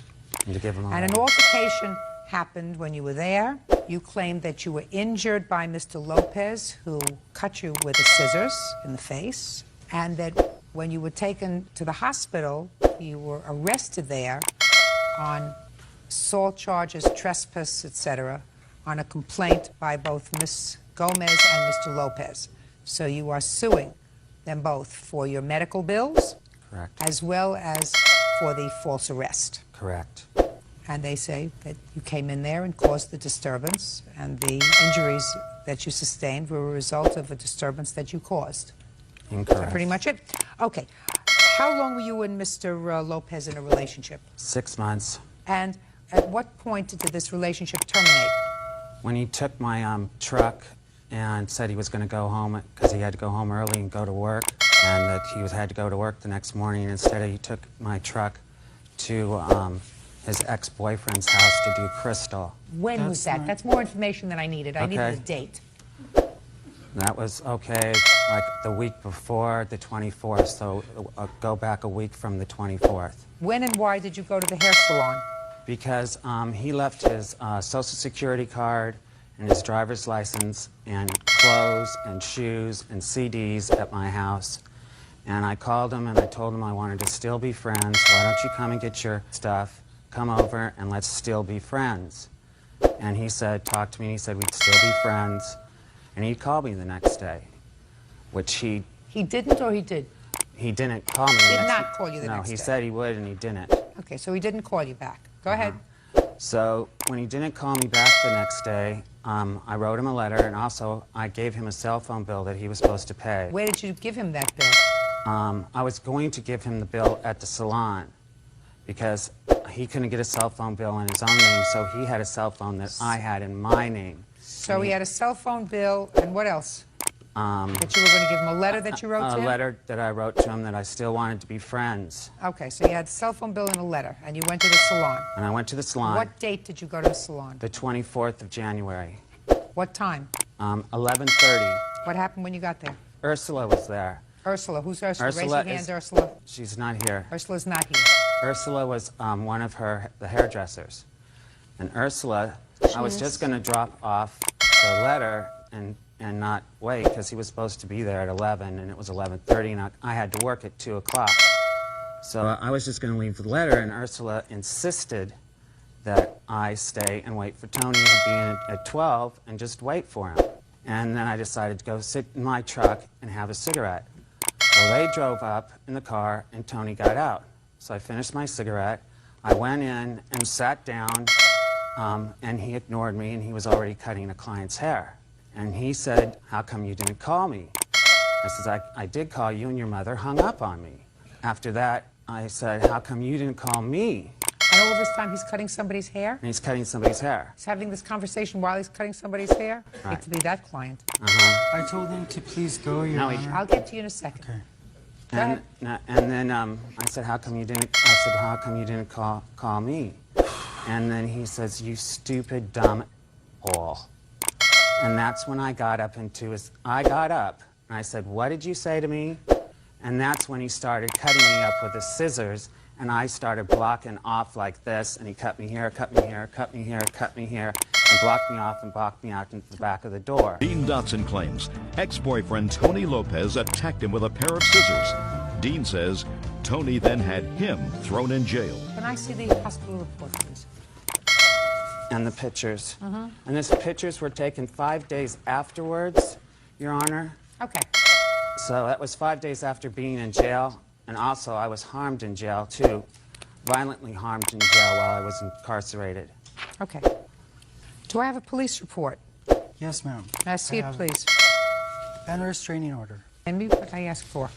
And to give him And an altercation happened when you were there. You claimed that you were injured by Mr. Lopez, who cut you with the scissors in the face, and that when you were taken to the hospital, you were arrested there on assault charges, trespass, etc., on a complaint by both Miss Gomez and Mr. Lopez. So you are suing them both for your medical bills, correct, as well as for the false arrest. Correct. And they say that you came in there and caused the disturbance, and the injuries that you sustained were a result of a disturbance that you caused. Incorrect. Is that pretty much it? Okay. How long were you and Mr. Lopez in a relationship? 6 months. And at what point did this relationship terminate? When he took my truck and said he was going to go home because he had to go home early and go to work, and that he had to go to work the next morning, and instead he took my truck to his ex-boyfriend's house to do crystal. When was that? That's more information than I needed. I needed a date. That was, okay, like the week before the 24th, so go back a week from the 24th. When and why did you go to the hair salon? Because he left his Social Security card and his driver's license and clothes and shoes and CDs at my house. And I called him and I told him I wanted to still be friends. Why don't you come and get your stuff, come over, and let's still be friends. And he said, talk to me, he said we'd still be friends. And he called me the next day, which he... He didn't or he did? He didn't call me. Did not call you the next day? No, he said he would, and he didn't. Okay, so he didn't call you back. Go ahead. So when he didn't call me back the next day, I wrote him a letter, and also I gave him a cell phone bill that he was supposed to pay. Where did you give him that bill? I was going to give him the bill at the salon because he couldn't get a cell phone bill in his own name, so he had a cell phone that I had in my name. So he had a cell phone bill, and what else? That you were going to give him a letter that you wrote to him? A letter that I wrote to him that I still wanted to be friends. Okay, so you had a cell phone bill and a letter, and you went to the salon. And I went to the salon. What date did you go to the salon? The 24th of January. What time? 11:30. What happened when you got there? Ursula was there. Ursula, who's Ursula? Raise Ursula your hand, is- Ursula. She's not here. Ursula's not here. Ursula was one of the hairdressers. And Ursula, I was just going to drop off the letter and not wait because he was supposed to be there at 11 and it was 11:30 and I had to work at 2 o'clock. So I was just going to leave the letter and Ursula insisted that I stay and wait for Tony to be in at 12 and just wait for him. And then I decided to go sit in my truck and have a cigarette. Well, they drove up in the car and Tony got out. So I finished my cigarette. I went in and sat down and he ignored me and he was already cutting a client's hair. And he said, "How come you didn't call me?" I said, I did call you and your mother hung up on me. After that, I said, "How come you didn't call me?" And all this time he's cutting somebody's hair? And he's cutting somebody's hair. He's having this conversation while he's cutting somebody's hair? Right. Hate to be that client. Uh-huh. I told him to please go, Your Honor. I'll get to you in a second. Okay. And then I said, "How come you didn't?" I said, "How come you didn't call me?" And then he says, "You stupid dumb all." And that's when I got up I got up and I said, "What did you say to me?" And that's when he started cutting me up with his scissors and I started blocking off like this and he cut me here, cut me here, cut me here, cut me here, and blocked me off and blocked me out into the back of the door. Dean Dotson claims ex-boyfriend Tony Lopez attacked him with a pair of scissors. Dean says Tony then had him thrown in jail. Can I see the hospital report, please? And the pictures. Mhm. And these pictures were taken 5 days afterwards, Your Honor. Okay. So that was 5 days after being in jail. And also I was harmed in jail too. Violently harmed in jail while I was incarcerated. Okay. Do I have a police report? Yes, ma'am. Can I see it, have please? And a restraining order. And me what I asked for.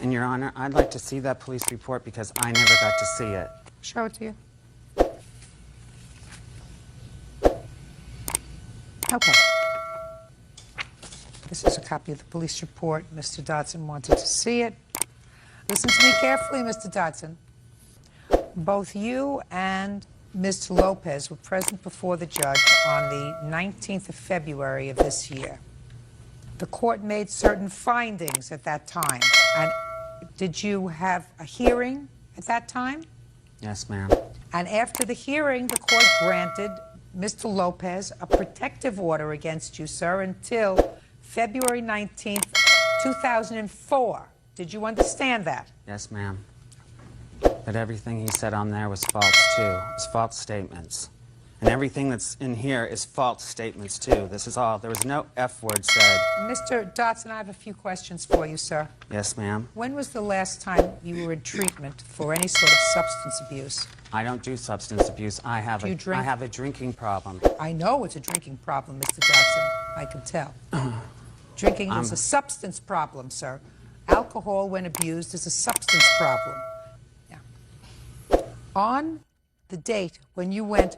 And Your Honor, I'd like to see that police report because I never got to see it. Show it to you. Okay. This is a copy of the police report. Mr. Dotson wanted to see it. Listen to me carefully, Mr. Dotson. Both you and Mr. Lopez were present before the judge on the 19th of February of this year. The court made certain findings at that time. And did you have a hearing at that time? Yes, ma'am. And after the hearing, the court granted Mr. Lopez a protective order against you, sir, until February 19th, 2004. Did you understand that? Yes, ma'am. But everything he said on there was false, too. It was false statements. And everything that's in here is false statements, too. This is all. There was no F word said. Mr. Dotson, I have a few questions for you, sir. Yes, ma'am. When was the last time you were in treatment for any sort of substance abuse? I don't do substance abuse. I have Do you drink? I have a drinking problem. I know it's a drinking problem, Mr. Dotson. I can tell. Drinking is a substance problem, sir. Alcohol, when abused, is a substance problem. Yeah. On the date when you went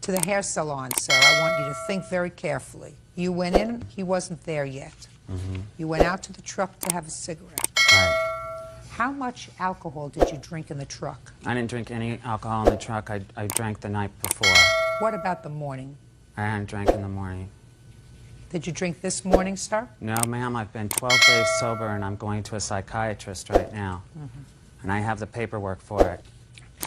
to the hair salon, sir, I want you to think very carefully. You went in, he wasn't there yet. Mm-hmm. You went out to the truck to have a cigarette. Right. How much alcohol did you drink in the truck? I didn't drink any alcohol in the truck. I drank the night before. What about the morning? I hadn't drank in the morning. Did you drink this morning, sir? No, ma'am. I've been 12 days sober, and I'm going to a psychiatrist right now. Mm-hmm. And I have the paperwork for it.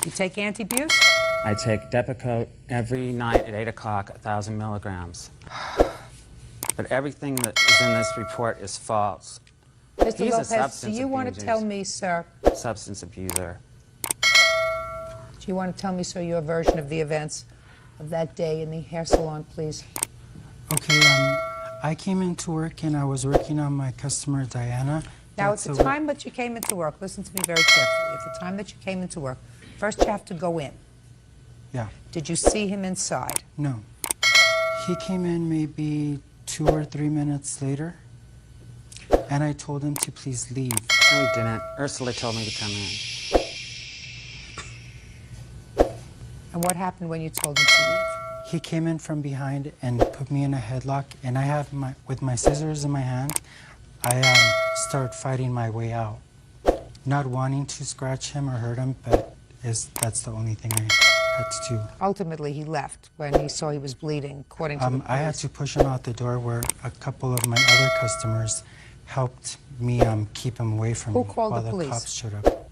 You take anti-abuse? I take Depakote every night at 8 o'clock, 1,000 milligrams. But everything that is in this report is false. Mr. He's a Lopez, do substance you want to abuser. tell me, sir, Substance abuser. do you want to tell me, sir, your version of the events of that day in the hair salon, please? Okay, I came into work and I was working on my customer, Diana, Now, at the time that you came into work, listen to me very carefully. At the time that you came into work, first you have to go in. Yeah. Did you see him inside? No. He came in maybe 2 or 3 minutes later, and I told him to please leave. No, he didn't. Ursula told me to come in. And what happened when you told him to leave? He came in from behind and put me in a headlock, and I have with my scissors in my hand, I started fighting my way out. Not wanting to scratch him or hurt him, but that's the only thing I had to do. Ultimately, he left when he saw he was bleeding, according to the police. I had to push him out the door where a couple of my other customers helped me keep him away from Who me called while the police? cops showed up.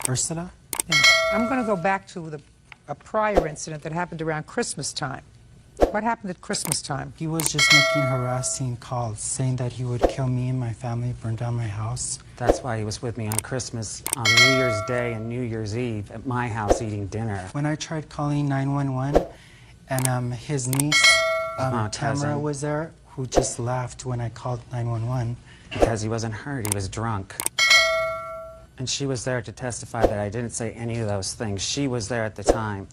Ursula? Yeah. I'm going to go back to a prior incident that happened around Christmas time. What happened at Christmas time? He was just making harassing calls, saying that he would kill me and my family, burn down my house. That's why he was with me on Christmas, on New Year's Day and New Year's Eve at my house eating dinner. When I tried calling 911, and his niece, Tamara, was there, who just laughed when I called 911. Because he wasn't hurt, he was drunk. And she was there to testify that I didn't say any of those things. She was there at the time.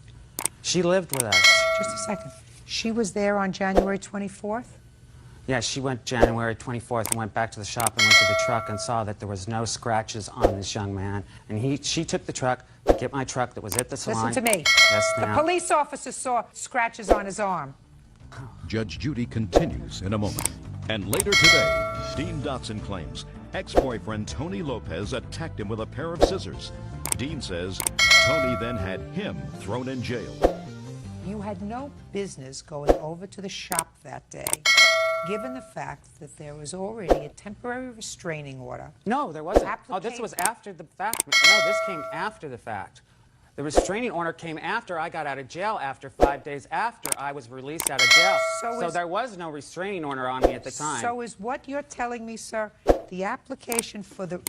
She lived with us. Just a second. She was there on January 24th? Yeah, she went January 24th and went back to the shop and went to the truck and saw that there was no scratches on this young man. And she took the truck to get my truck that was at the salon. Listen to me. Yes, The ma'am. police officer saw scratches on his arm. Judge Judy continues in a moment. And later today, Dean Dotson claims ex-boyfriend Tony Lopez attacked him with a pair of scissors. Dean says Tony then had him thrown in jail. You had no business going over to the shop that day, given the fact that there was already a temporary restraining order. No, there wasn't. Oh, this was after the fact. No, this came after the fact. The restraining order came after I got out of jail, after 5 days after I was released out of jail. So there was no restraining order on me at the time. So is what you're telling me, sir, the application for the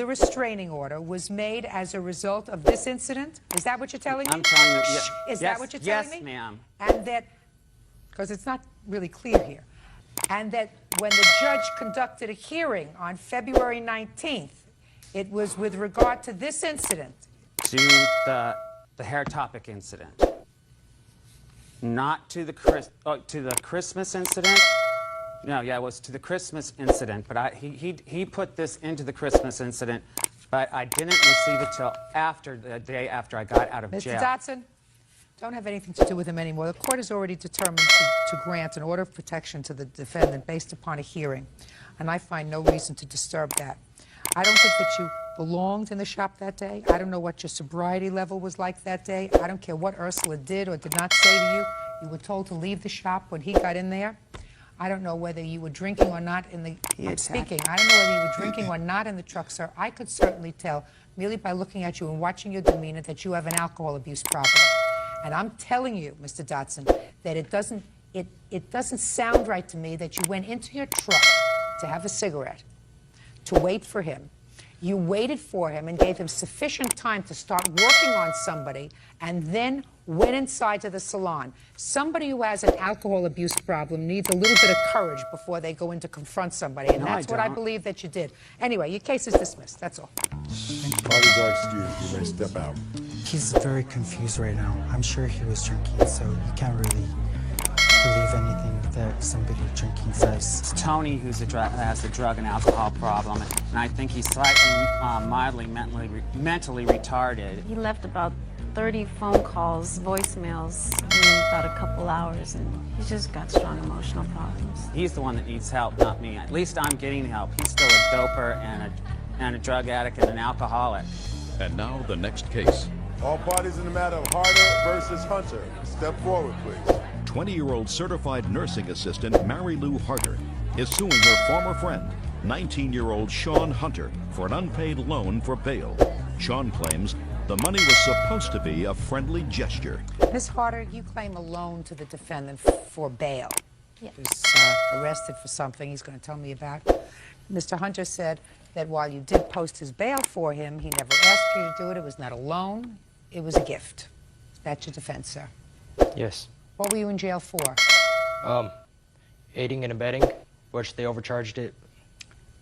restraining order was made as a result of this incident? Is that what you're telling me? I'm telling you, yes. Is that what you're telling me? Yes, ma'am. And that, because it's not really clear here, and that when the judge conducted a hearing on February 19th, it was with regard to this incident. To the hair topic incident. Not to the Christmas incident. No, yeah, it was to the Christmas incident, but he put this into the Christmas incident, but I didn't receive it till after the day after I got out of jail. Mr. Dotson, don't have anything to do with him anymore. The court has already determined to grant an order of protection to the defendant based upon a hearing, and I find no reason to disturb that. I don't think that you belonged in the shop that day. I don't know what your sobriety level was like that day. I don't care what Ursula did or did not say to you. You were told to leave the shop when he got in there. I don't know whether you were drinking or not in the... I'm speaking. I don't know whether you were drinking or not in the truck, sir. I could certainly tell, merely by looking at you and watching your demeanor, that you have an alcohol abuse problem. And I'm telling you, Mr. Dotson, that it doesn't sound right to me that you went into your truck to have a cigarette, to wait for him. You waited for him and gave him sufficient time to start working on somebody, and then went inside to the salon. Somebody who has an alcohol abuse problem needs a little bit of courage before they go in to confront somebody, and that's what I believe that you did. Anyway, your case is dismissed. That's all. Parties are excused. You may step out. He's very confused right now. I'm sure he was drinking, so he can't really believe anything that somebody drinking says. It's Tony who has the drug and alcohol problem, and I think he's slightly, mildly mentally retarded. He left about 30 phone calls, voicemails in about a couple hours, and he's just got strong emotional problems. He's the one that needs help, not me. At least I'm getting help. He's still a doper and a drug addict and an alcoholic. And now the next case. All parties in the matter of Harder versus Hunter. Step forward, please. 20-year-old certified nursing assistant Mary Lou Harder is suing her former friend, 19-year-old Sean Hunter, for an unpaid loan for bail. Sean claims the money was supposed to be a friendly gesture. Ms. Harder, you claim a loan to the defendant for bail. Yes. He was arrested for something he's going to tell me about. Mr. Hunter said that while you did post his bail for him, he never asked you to do it. It was not a loan. It was a gift. That's your defense, sir. Yes. What were you in jail for? Aiding and abetting, which they overcharged it.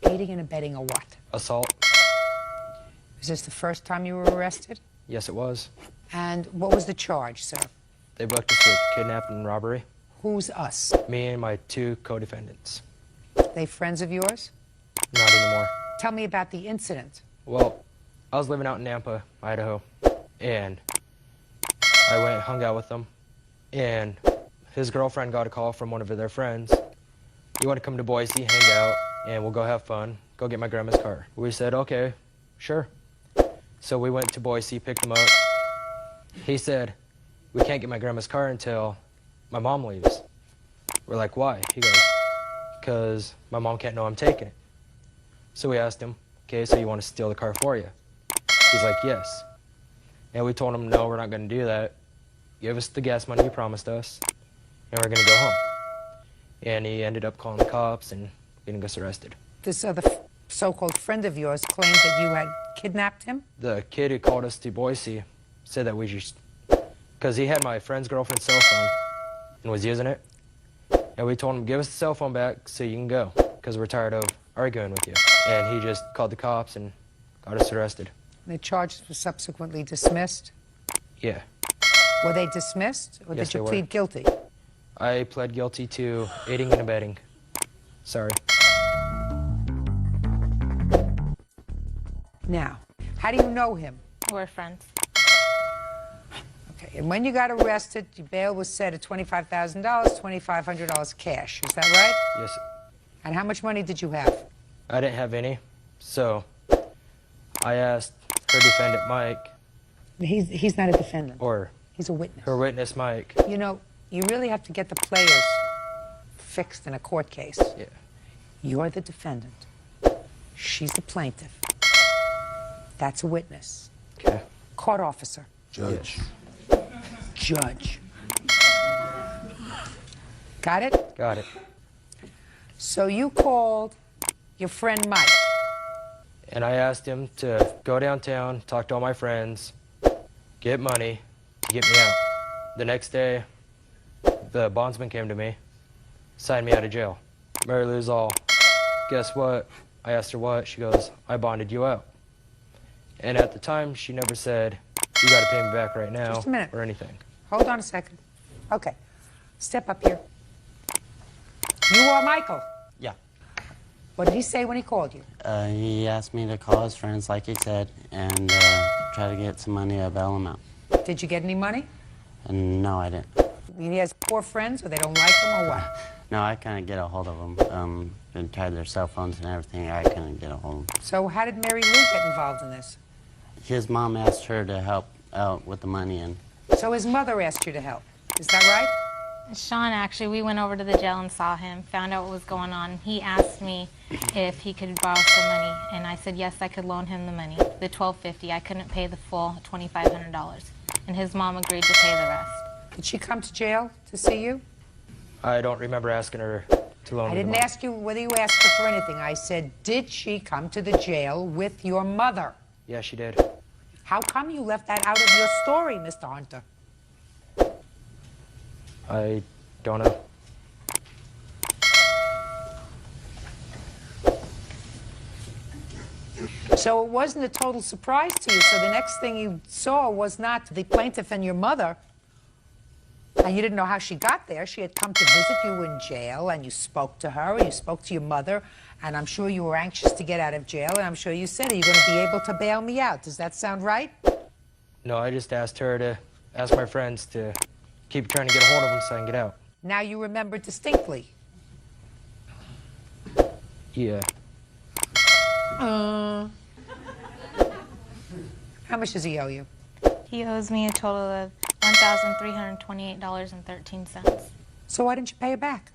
Aiding and abetting a what? Assault. Is this the first time you were arrested? Yes, it was. And what was the charge, sir? They booked us with kidnapping and robbery. Who's us? Me and my 2 co-defendants. They friends of yours? Not anymore. Tell me about the incident. Well, I was living out in Nampa, Idaho, and I went and hung out with them, and his girlfriend got a call from one of their friends. You want to come to Boise, hang out, and we'll go have fun, go get my grandma's car. We said, okay, sure. So we went to Boise, picked him up. He said, we can't get my grandma's car until my mom leaves. We're like, why? He goes, because my mom can't know I'm taking it. So we asked him, okay, so you want to steal the car for you? He's like, yes. And we told him, no, we're not going to do that. Give us the gas money you promised us, and we're going to go home. And he ended up calling the cops and getting us arrested. This other so-called friend of yours claimed that you had kidnapped him? The kid who called us to Boise said that we just, because he had my friend's girlfriend's cell phone and was using it. And we told him, give us the cell phone back so you can go, because we're tired of arguing with you. And he just called the cops and got us arrested. The charges were subsequently dismissed? Yeah. Were they dismissed, or Yes, did you they were. plead guilty? I pled guilty to aiding and abetting. Sorry. Now, how do you know him? We're friends. Okay, and when you got arrested, your bail was set at $25,000, $2,500 cash. Is that right? Yes. And how much money did you have? I didn't have any, so I asked her defendant, Mike. He's not a defendant. Or he's a witness. Her witness, Mike. You know, you really have to get the players fixed in a court case. Yeah. You're the defendant. She's the plaintiff. That's a witness. Okay. Court officer. Judge. Judge. Got it? Got it. So you called your friend Mike. And I asked him to go downtown, talk to all my friends, get money to get me out. The next day, the bondsman came to me, signed me out of jail. Mary Lou's all, guess what? I asked her what. She goes, I bonded you out. And at the time, she never said, you got to pay me back right now. Just a minute. Or anything. Hold on a second. Okay. Step up here. You are Michael. Yeah. What did he say when he called you? He asked me to call his friends, like he said, and try to get some money to bail him out. Did you get any money? And no, I didn't. He has poor friends, or they don't like him, or what? No, I couldn't get a hold of them. And tried their cell phones and everything. I couldn't get a hold of them. So how did Mary Lou get involved in this? His mom asked her to help out with the money, and So his mother asked you to help. Is that right? Sean, actually, we went over to the jail and saw him, found out what was going on. He asked me if he could borrow some money, and I said yes, I could loan him the money, the $1,250. I couldn't pay the full $2,500, and his mom agreed to pay the rest. Did she come to jail to see you? I don't remember asking her to loan I me the didn't money. ask you whether you asked her for anything. I said, did she come to the jail with your mother? Yeah, she did. How come you left that out of your story, Mr. Hunter? I don't know. So it wasn't a total surprise to you. So the next thing you saw was not the plaintiff and your mother, and you didn't know how she got there. She had come to visit you in jail, and you spoke to her, and you spoke to your mother, and I'm sure you were anxious to get out of jail, and I'm sure you said, are you going to be able to bail me out? Does that sound right? No, I just asked her to ask my friends to keep trying to get a hold of him so I can get out. Now you remember distinctly. Yeah. How much does he owe you? He owes me a total of $1,328.13. So why didn't you pay it back?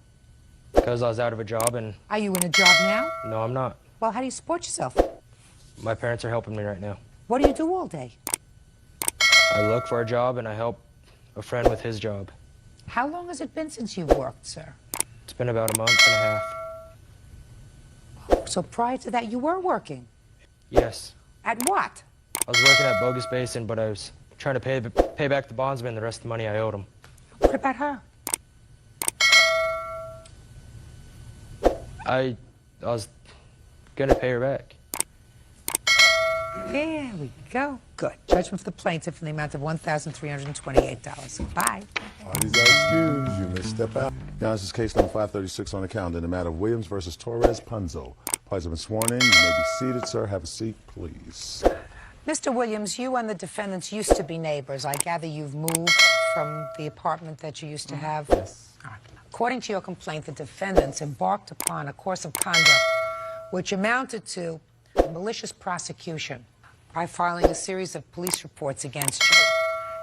Because I was out of a job and... Are you in a job now? No, I'm not. Well, how do you support yourself? My parents are helping me right now. What do you do all day? I look for a job and I help a friend with his job. How long has it been since you've worked, sir? It's been about a month and a half. So prior to that, you were working? Yes. At what? I was working at Bogus Basin, but I was trying to pay back the bondsman the rest of the money I owed him. What about her? I was gonna pay her back. There we go. Good. Judgment for the plaintiff in the amount of $1,328. Bye. Parties are excused. You may step out. Now, this is case number 536 on the calendar in the matter of Williams versus Torres Punzo. Parties have been sworn in. You may be seated, sir. Have a seat, please. Mr. Williams, you and the defendants used to be neighbors. I gather you've moved from the apartment that you used to have? Yes. According to your complaint, the defendants embarked upon a course of conduct which amounted to malicious prosecution by filing a series of police reports against you.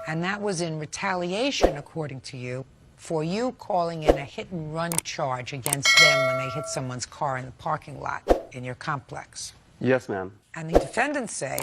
And that was in retaliation, according to you, for you calling in a hit-and-run charge against them when they hit someone's car in the parking lot in your complex. Yes, ma'am. And the defendants say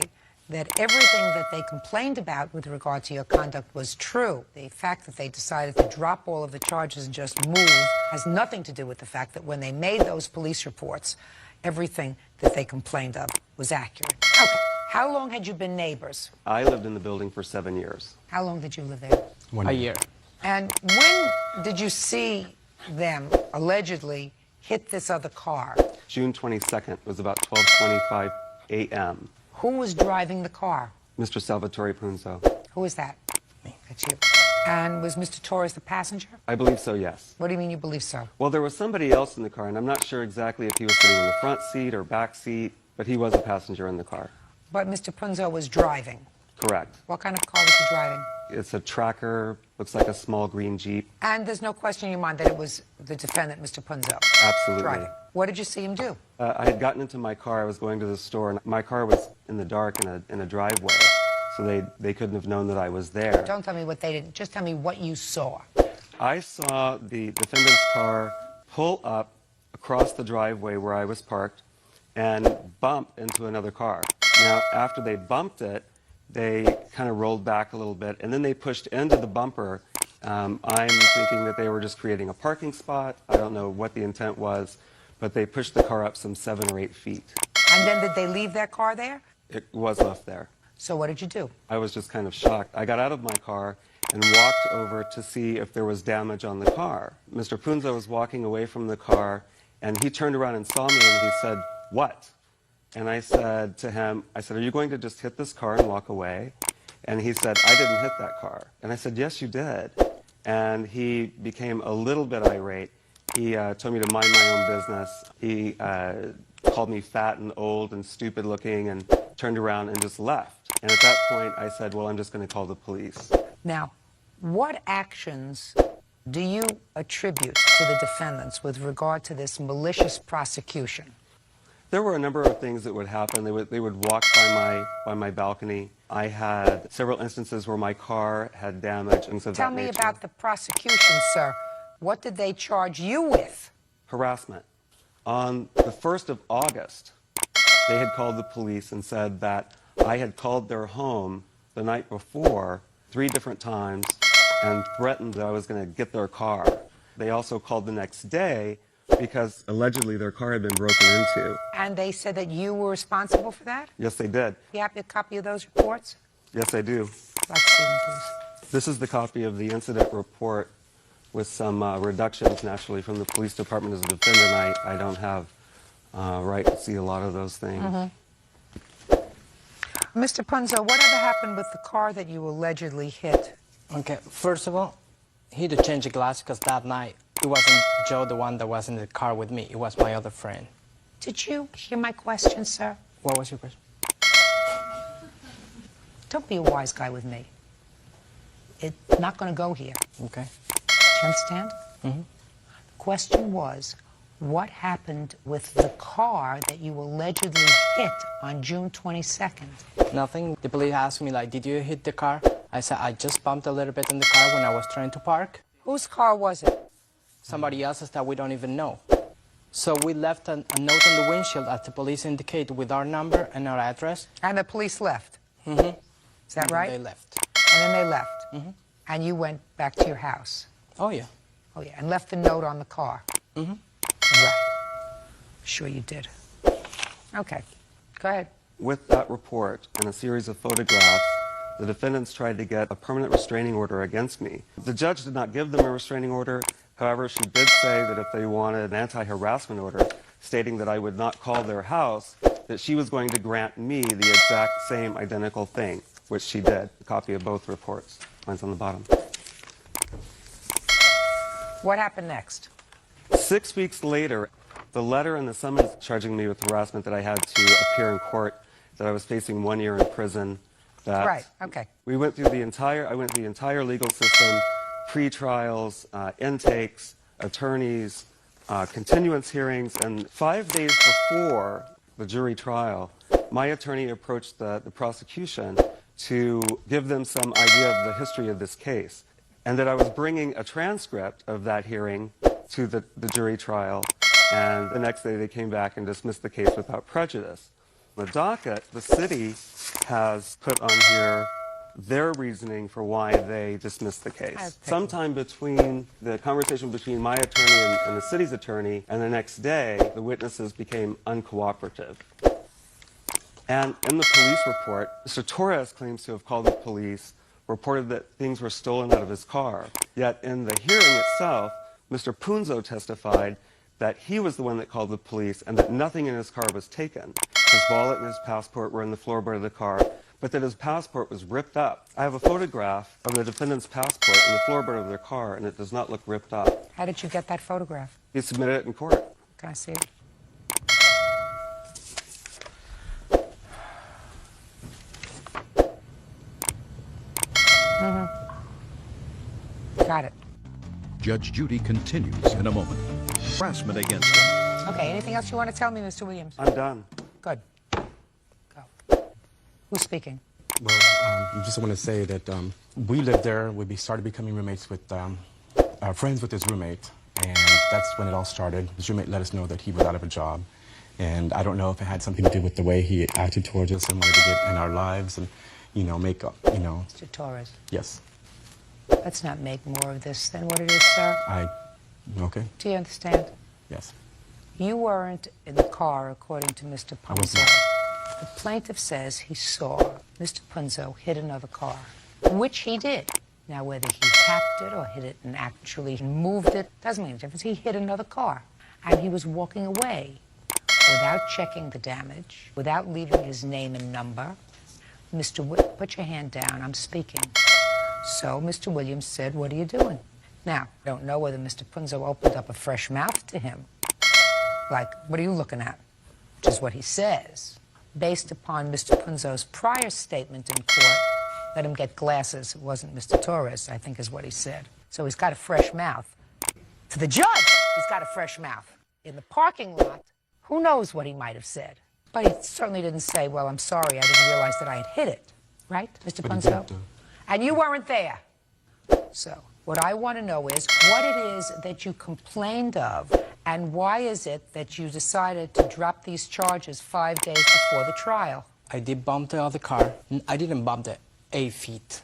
that everything that they complained about with regard to your conduct was true. The fact that they decided to drop all of the charges and just move has nothing to do with the fact that when they made those police reports, everything that they complained of was accurate. Okay. How long had you been neighbors? I lived in the building for 7 years. How long did you live there? A year. And when did you see them allegedly hit this other car? June 22nd was about 12:25 a.m. Who was driving the car? Mr. Salvatore Punzo. Who is that? Me. That's you. And was Mr. Torres the passenger? I believe so, yes. What do you mean you believe so? Well, there was somebody else in the car, and I'm not sure exactly if he was sitting in the front seat or back seat, but he was a passenger in the car. But Mr. Punzo was driving. Correct. What kind of car was he driving? It's a tracker, looks like a small green Jeep. And there's no question in your mind that it was the defendant, Mr. Punzo. Absolutely. Driving. What did you see him do? I had gotten into my car, I was going to the store, and my car was in the dark in a driveway, so they couldn't have known that I was there. Don't tell me what they didn't. Just tell me what you saw. I saw the defendant's car pull up across the driveway where I was parked and bump into another car. Now, after they bumped it, they kind of rolled back a little bit, and then they pushed into the bumper. I'm thinking that they were just creating a parking spot. I don't know what the intent was, but they pushed the car up some 7 or 8 feet. And then did they leave their car there? It was left there. So what did you do? I was just kind of shocked. I got out of my car and walked over to see if there was damage on the car. Mr. Punzo was walking away from the car, and he turned around and saw me, and he said, "What?" And I said to him, I said, "Are you going to just hit this car and walk away?" And he said, "I didn't hit that car." And I said, "Yes, you did." And he became a little bit irate. He told me to mind my own business. He called me fat and old and stupid looking and turned around and just left. And at that point, I said, "Well, I'm just going to call the police." Now, what actions do you attribute to the defendants with regard to this malicious prosecution? There were a number of things that would happen. They would walk by my balcony. I had several instances where my car had damage, things of Tell that me nature. about the prosecution, sir. What did they charge you with? Harassment. On the 1st of August, they had called the police and said that I had called their home the night before 3 different times and threatened that I was going to get their car. They also called the next day because allegedly their car had been broken into. And they said that you were responsible for that? Yes, they did. You have a copy of those reports? Yes, I do. Let's see them, please. This is the copy of the incident report with some reductions, naturally, from the police department. As a defendant, I don't have right to see a lot of those things. Mr. Punzo, whatever happened with the car that you allegedly hit? Okay, first of all, he had to change the glass because that night it wasn't Joe, the one that was in the car with me. It was my other friend. Did you hear my question, sir? What was your question? Don't be a wise guy with me. It's not going to go here. Okay. Do you understand? Mm-hmm. The question was, what happened with the car that you allegedly hit on June 22nd? Nothing. The police asked me, like, did you hit the car? I said, I just bumped a little bit in the car when I was trying to park. Whose car was it? Somebody else's that we don't even know. So we left a note on the windshield as the police indicate with our number and our address. And the police left? Mm-hmm. Is that right? They left. And then they left? Mm-hmm. And you went back to your house? Oh, yeah. Oh, yeah. And left a note on the car? Mm-hmm. Right. Sure you did. Okay. Go ahead. With that report and a series of photographs, the defendants tried to get a permanent restraining order against me. The judge did not give them a restraining order. However, she did say that if they wanted an anti-harassment order, stating that I would not call their house, that she was going to grant me the exact same identical thing, which she did. A copy of both reports. Mine's on the bottom. What happened next? 6 weeks later, the letter and the summons charging me with harassment that I had to appear in court, that I was facing 1 year in prison. That Right, okay. I went through the entire legal system, pre-trials, intakes, attorneys, continuance hearings, and 5 days before the jury trial, my attorney approached the prosecution to give them some idea of the history of this case, and that I was bringing a transcript of that hearing to the jury trial, and the next day they came back and dismissed the case without prejudice. The docket, the city has put on here their reasoning for why they dismissed the case. Sometime between the conversation between my attorney and the city's attorney, and the next day, the witnesses became uncooperative. And in the police report, Mr. Torres claims to have called the police, reported that things were stolen out of his car. Yet in the hearing itself, Mr. Punzo testified that he was the one that called the police and that nothing in his car was taken. His wallet and his passport were in the floorboard of the car, but that his passport was ripped up. I have a photograph of the defendant's passport in the floorboard of their car, and it does not look ripped up. How did you get that photograph? He submitted it in court. Can I see it? Got it. Judge Judy continues in a moment. Harassment against him. Okay, anything else you want to tell me, Mr. Williams? I'm done. Good. Go. Who's speaking? Well, I just want to say that we lived there. We started becoming roommates with, friends with his roommate, and that's when it all started. His roommate let us know that he was out of a job, and I don't know if it had something to do with the way he acted towards us and wanted to get in our lives and, you know, make up, you know. Mr. Torres. Yes. Let's not make more of this than what it is, sir. Okay. Do you understand? Yes. You weren't in the car, according to Mr. I was Punzo. not. The plaintiff says he saw Mr. Punzo hit another car, which he did. Now, whether he tapped it or hit it and actually moved it doesn't make a difference. He hit another car, and he was walking away without checking the damage, without leaving his name and number. Put your hand down. I'm speaking. So Mr. Williams said, "What are you doing?" Now, I don't know whether Mr. Punzo opened up a fresh mouth to him. Like, what are you looking at? Which is what he says. Based upon Mr. Punzo's prior statement in court, let him get glasses. It wasn't Mr. Torres, I think is what he said. So he's got a fresh mouth. To the judge, he's got a fresh mouth. In the parking lot, who knows what he might have said. But he certainly didn't say, "Well, I'm sorry, I didn't realize that I had hit it." Right, Mr. Punzo? And you weren't there. So what I want to know is what it is that you complained of, and why is it that you decided to drop these charges 5 days before the trial? I did bump the other car. I didn't bump it 8 feet.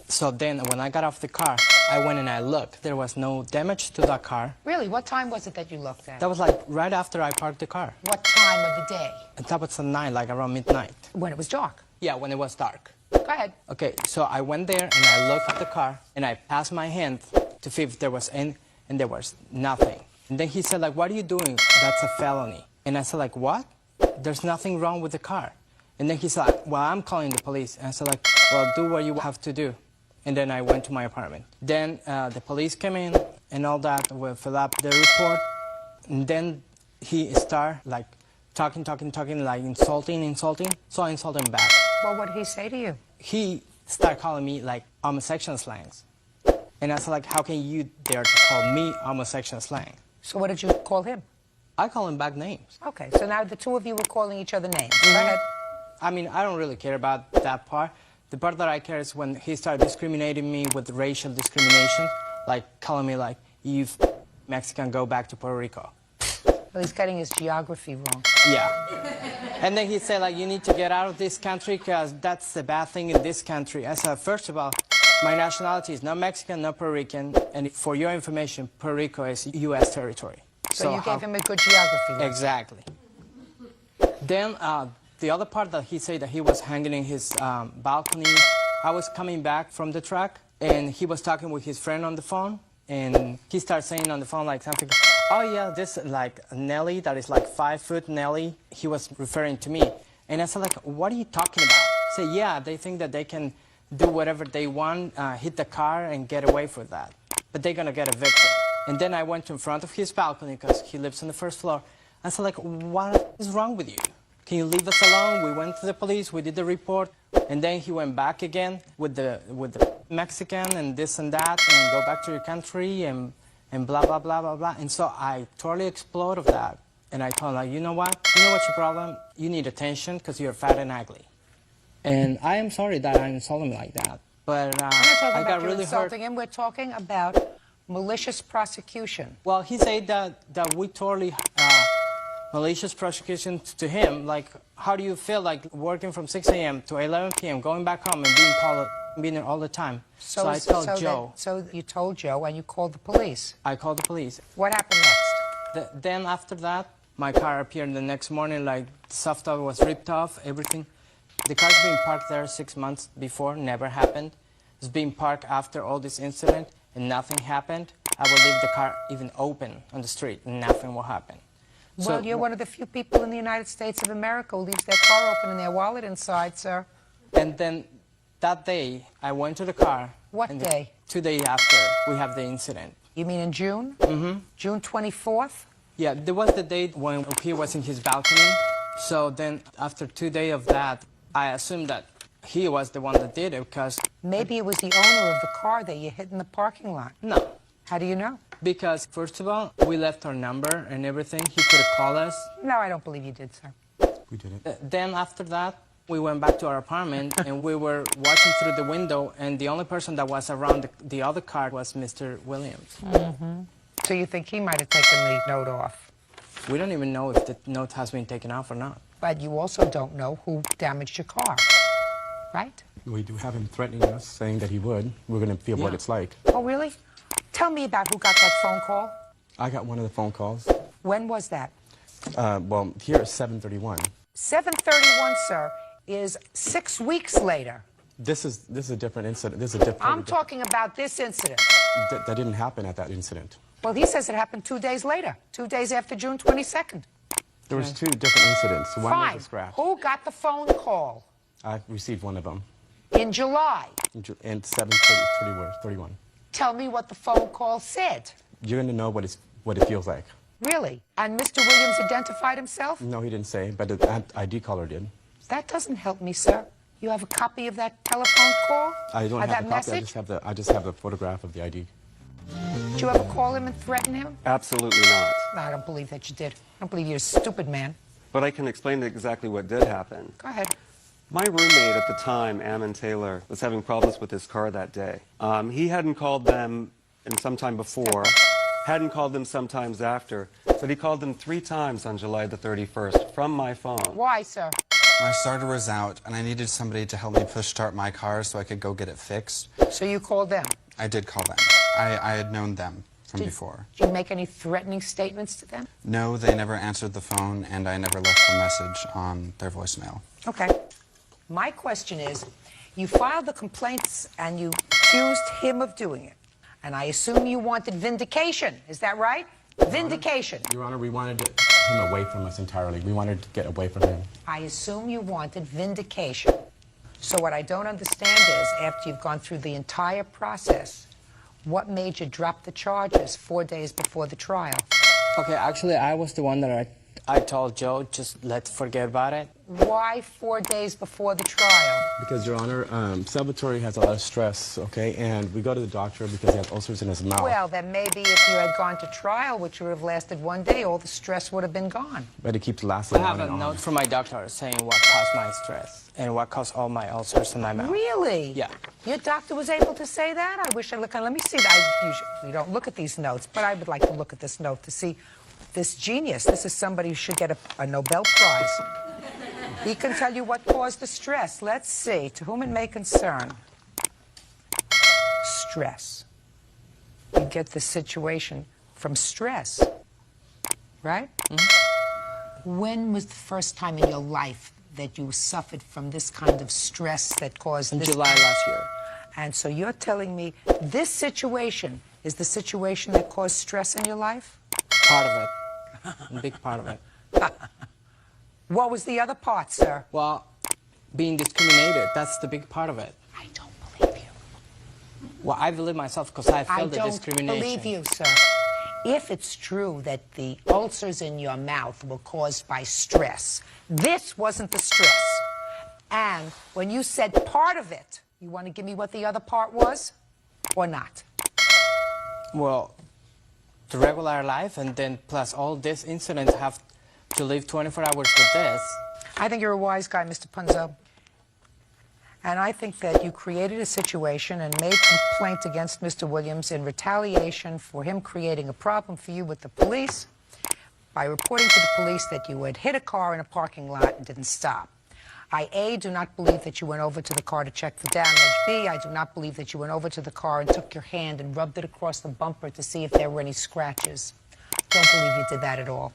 So then when I got off the car, I went and I looked. There was no damage to that car. Really? What time was it that you looked at? That was like right after I parked the car. What time of the day? That was at night, like around midnight. When it was dark? Yeah, when it was dark. Go ahead. Okay, so I went there and I looked at the car and I passed my hand to see if there was any, and there was nothing. And then he said, like, "What are you doing? That's a felony." And I said, like, "What? There's nothing wrong with the car." And then he said, like, "Well, I'm calling the police." And I said, like, "Well, do what you have to do." And then I went to my apartment. Then the police came in and all that. We filled up the report. And then he started, like, talking, like insulting. So I insulted him back. Well, what did he say to you? He started calling me, like, homosexual slangs. And I said, like, how can you dare to call me homosexual slang? So what did you call him? I call him back names. Okay, so now the two of you were calling each other names. Go ahead. I mean, I don't really care about that part. The part that I care is when he started discriminating me with racial discrimination, like calling me, like, "You Mexican, go back to Puerto Rico." Well, he's getting his geography wrong. Yeah. And then he said, like, "You need to get out of this country because that's the bad thing in this country." I said, first of all, my nationality is not Mexican, not Puerto Rican, and for your information, Puerto Rico is U.S. territory. So you gave him a good geography lesson. Exactly. Then the other part that he said that he was hanging in his balcony, I was coming back from the track, and he was talking with his friend on the phone, and he started saying on the phone, like, something, Oh yeah, this like Nelly, that is like 5-foot Nelly. He was referring to me. And I said like, what are you talking about? Say, yeah, they think that they can do whatever they want, hit the car and get away with that. But they're gonna get evicted. And then I went in front of his balcony because he lives on the first floor. I said like, what is wrong with you? Can you leave us alone? We went to the police, we did the report. And then he went back again with the Mexican and this and that, and go back to your country and blah, blah, blah, blah, blah. And so I totally exploded of that. And I told him, like, you know what? You know what's your problem? You need attention because you're fat and ugly. And I am sorry that I insulted him like that. But We're not talking I about got you really hurt. insulting him. We're talking about malicious prosecution. Well, he said that we totally malicious prosecution to him. Like, how do you feel like working from 6 a.m. to 11 p.m., going back home and being there all the time? So I told Joe. So you told Joe and you called the police. I called the police. What happened next? Then after that, my car appeared the next morning, like soft top was ripped off, everything. The car's been parked there 6 months before, never happened. It's being parked after all this incident and nothing happened. I will leave the car even open on the street and nothing will happen. Well, you're one of the few people in the United States of America who leaves their car open and their wallet inside, sir. And then that day, I went to the car. What day? 2 days after we have the incident. You mean in June? Mm-hmm. June 24th? Yeah, there was the date when he was in his balcony. So then after 2 days of that, I assumed that he was the one that did it because... Maybe it was the owner of the car that you hit in the parking lot. No. How do you know? Because, first of all, we left our number and everything. He could have called us. No, I don't believe you did, sir. We didn't. Then after that, we went back to our apartment and we were watching through the window and the only person that was around the other car was Mr. Williams. Mm-hmm. So you think he might have taken the note off? We don't even know if the note has been taken off or not. But you also don't know who damaged your car, right? We do have him threatening us, saying that he would. We're going to feel what it's like. Oh, really? Tell me about who got that phone call. I got one of the phone calls. When was that? Well, here at 7:31. 7:31, sir, is 6 weeks later. This is a different incident. This is a different. I'm talking about this incident. That didn't happen at that incident. Well, he says it happened 2 days later, 2 days after June 22nd. There was two different incidents. One Fine. was a scratch. Who got the phone call? I received one of them. In July. In 7:31. Tell me what the phone call said. You're going to know what it feels like. Really? And Mr. Williams identified himself? No, he didn't say, but the ID caller did. That doesn't help me, sir. You have a copy of that telephone call? I don't have that the copy. message? I just have the photograph of the ID. Did you ever call him and threaten him? Absolutely not. No, I don't believe that you did. I don't believe you're a stupid man. But I can explain exactly what did happen. Go ahead. My roommate at the time, Ammon Taylor, was having problems with his car that day. He hadn't called them in sometime before, hadn't called them sometimes after, but he called them 3 times on July the 31st from my phone. Why, sir? My starter was out, and I needed somebody to help me push start my car so I could go get it fixed. So you called them? I did call them. I had known them from before. Did you make any threatening statements to them? No, they never answered the phone, and I never left a message on their voicemail. Okay. My question is, you filed the complaints and you accused him of doing it. And I assume you wanted vindication. Is that right? Vindication. Your Honor, we wanted him away from us entirely. We wanted to get away from him. I assume you wanted vindication. So what I don't understand is, after you've gone through the entire process, what made you drop the charges 4 days before the trial? Okay, actually, I was the one that I told Joe, just let's forget about it. Why 4 days before the trial? Because, Your Honor, Salvatore has a lot of stress, okay? And we go to the doctor because he has ulcers in his mouth. Well, then maybe if you had gone to trial, which would have lasted 1 day, all the stress would have been gone. But it keeps lasting I have on and a on. note from my doctor saying what caused my stress and what caused all my ulcers in my mouth. Really? Yeah. Your doctor was able to say that? I wish I look. Let me see. I usually don't look at these notes, but I would like to look at this note to see this genius. This is somebody who should get a Nobel Prize. He can tell you what caused the stress. Let's see. To whom it may concern. Stress. You get the situation from stress, right? Mm-hmm. When was the first time in your life that you suffered from this kind of stress that caused In this? July last year. And so you're telling me this situation is the situation that caused stress in your life? Part of it. A big part of it. What was the other part, sir? Well, being discriminated, that's the big part of it. I don't believe you. Well, I believe myself because I felt the discrimination. I don't believe you, sir. If it's true that the ulcers in your mouth were caused by stress, this wasn't the stress. And when you said part of it, you want to give me what the other part was or not? Well, the regular life and then plus all these incidents have to live 24 hours with this. I think you're a wise guy, Mr. Punzo. And I think that you created a situation and made complaint against Mr. Williams in retaliation for him creating a problem for you with the police by reporting to the police that you had hit a car in a parking lot and didn't stop. I, A, do not believe that you went over to the car to check for damage. B, I do not believe that you went over to the car and took your hand and rubbed it across the bumper to see if there were any scratches. Don't believe you did that at all.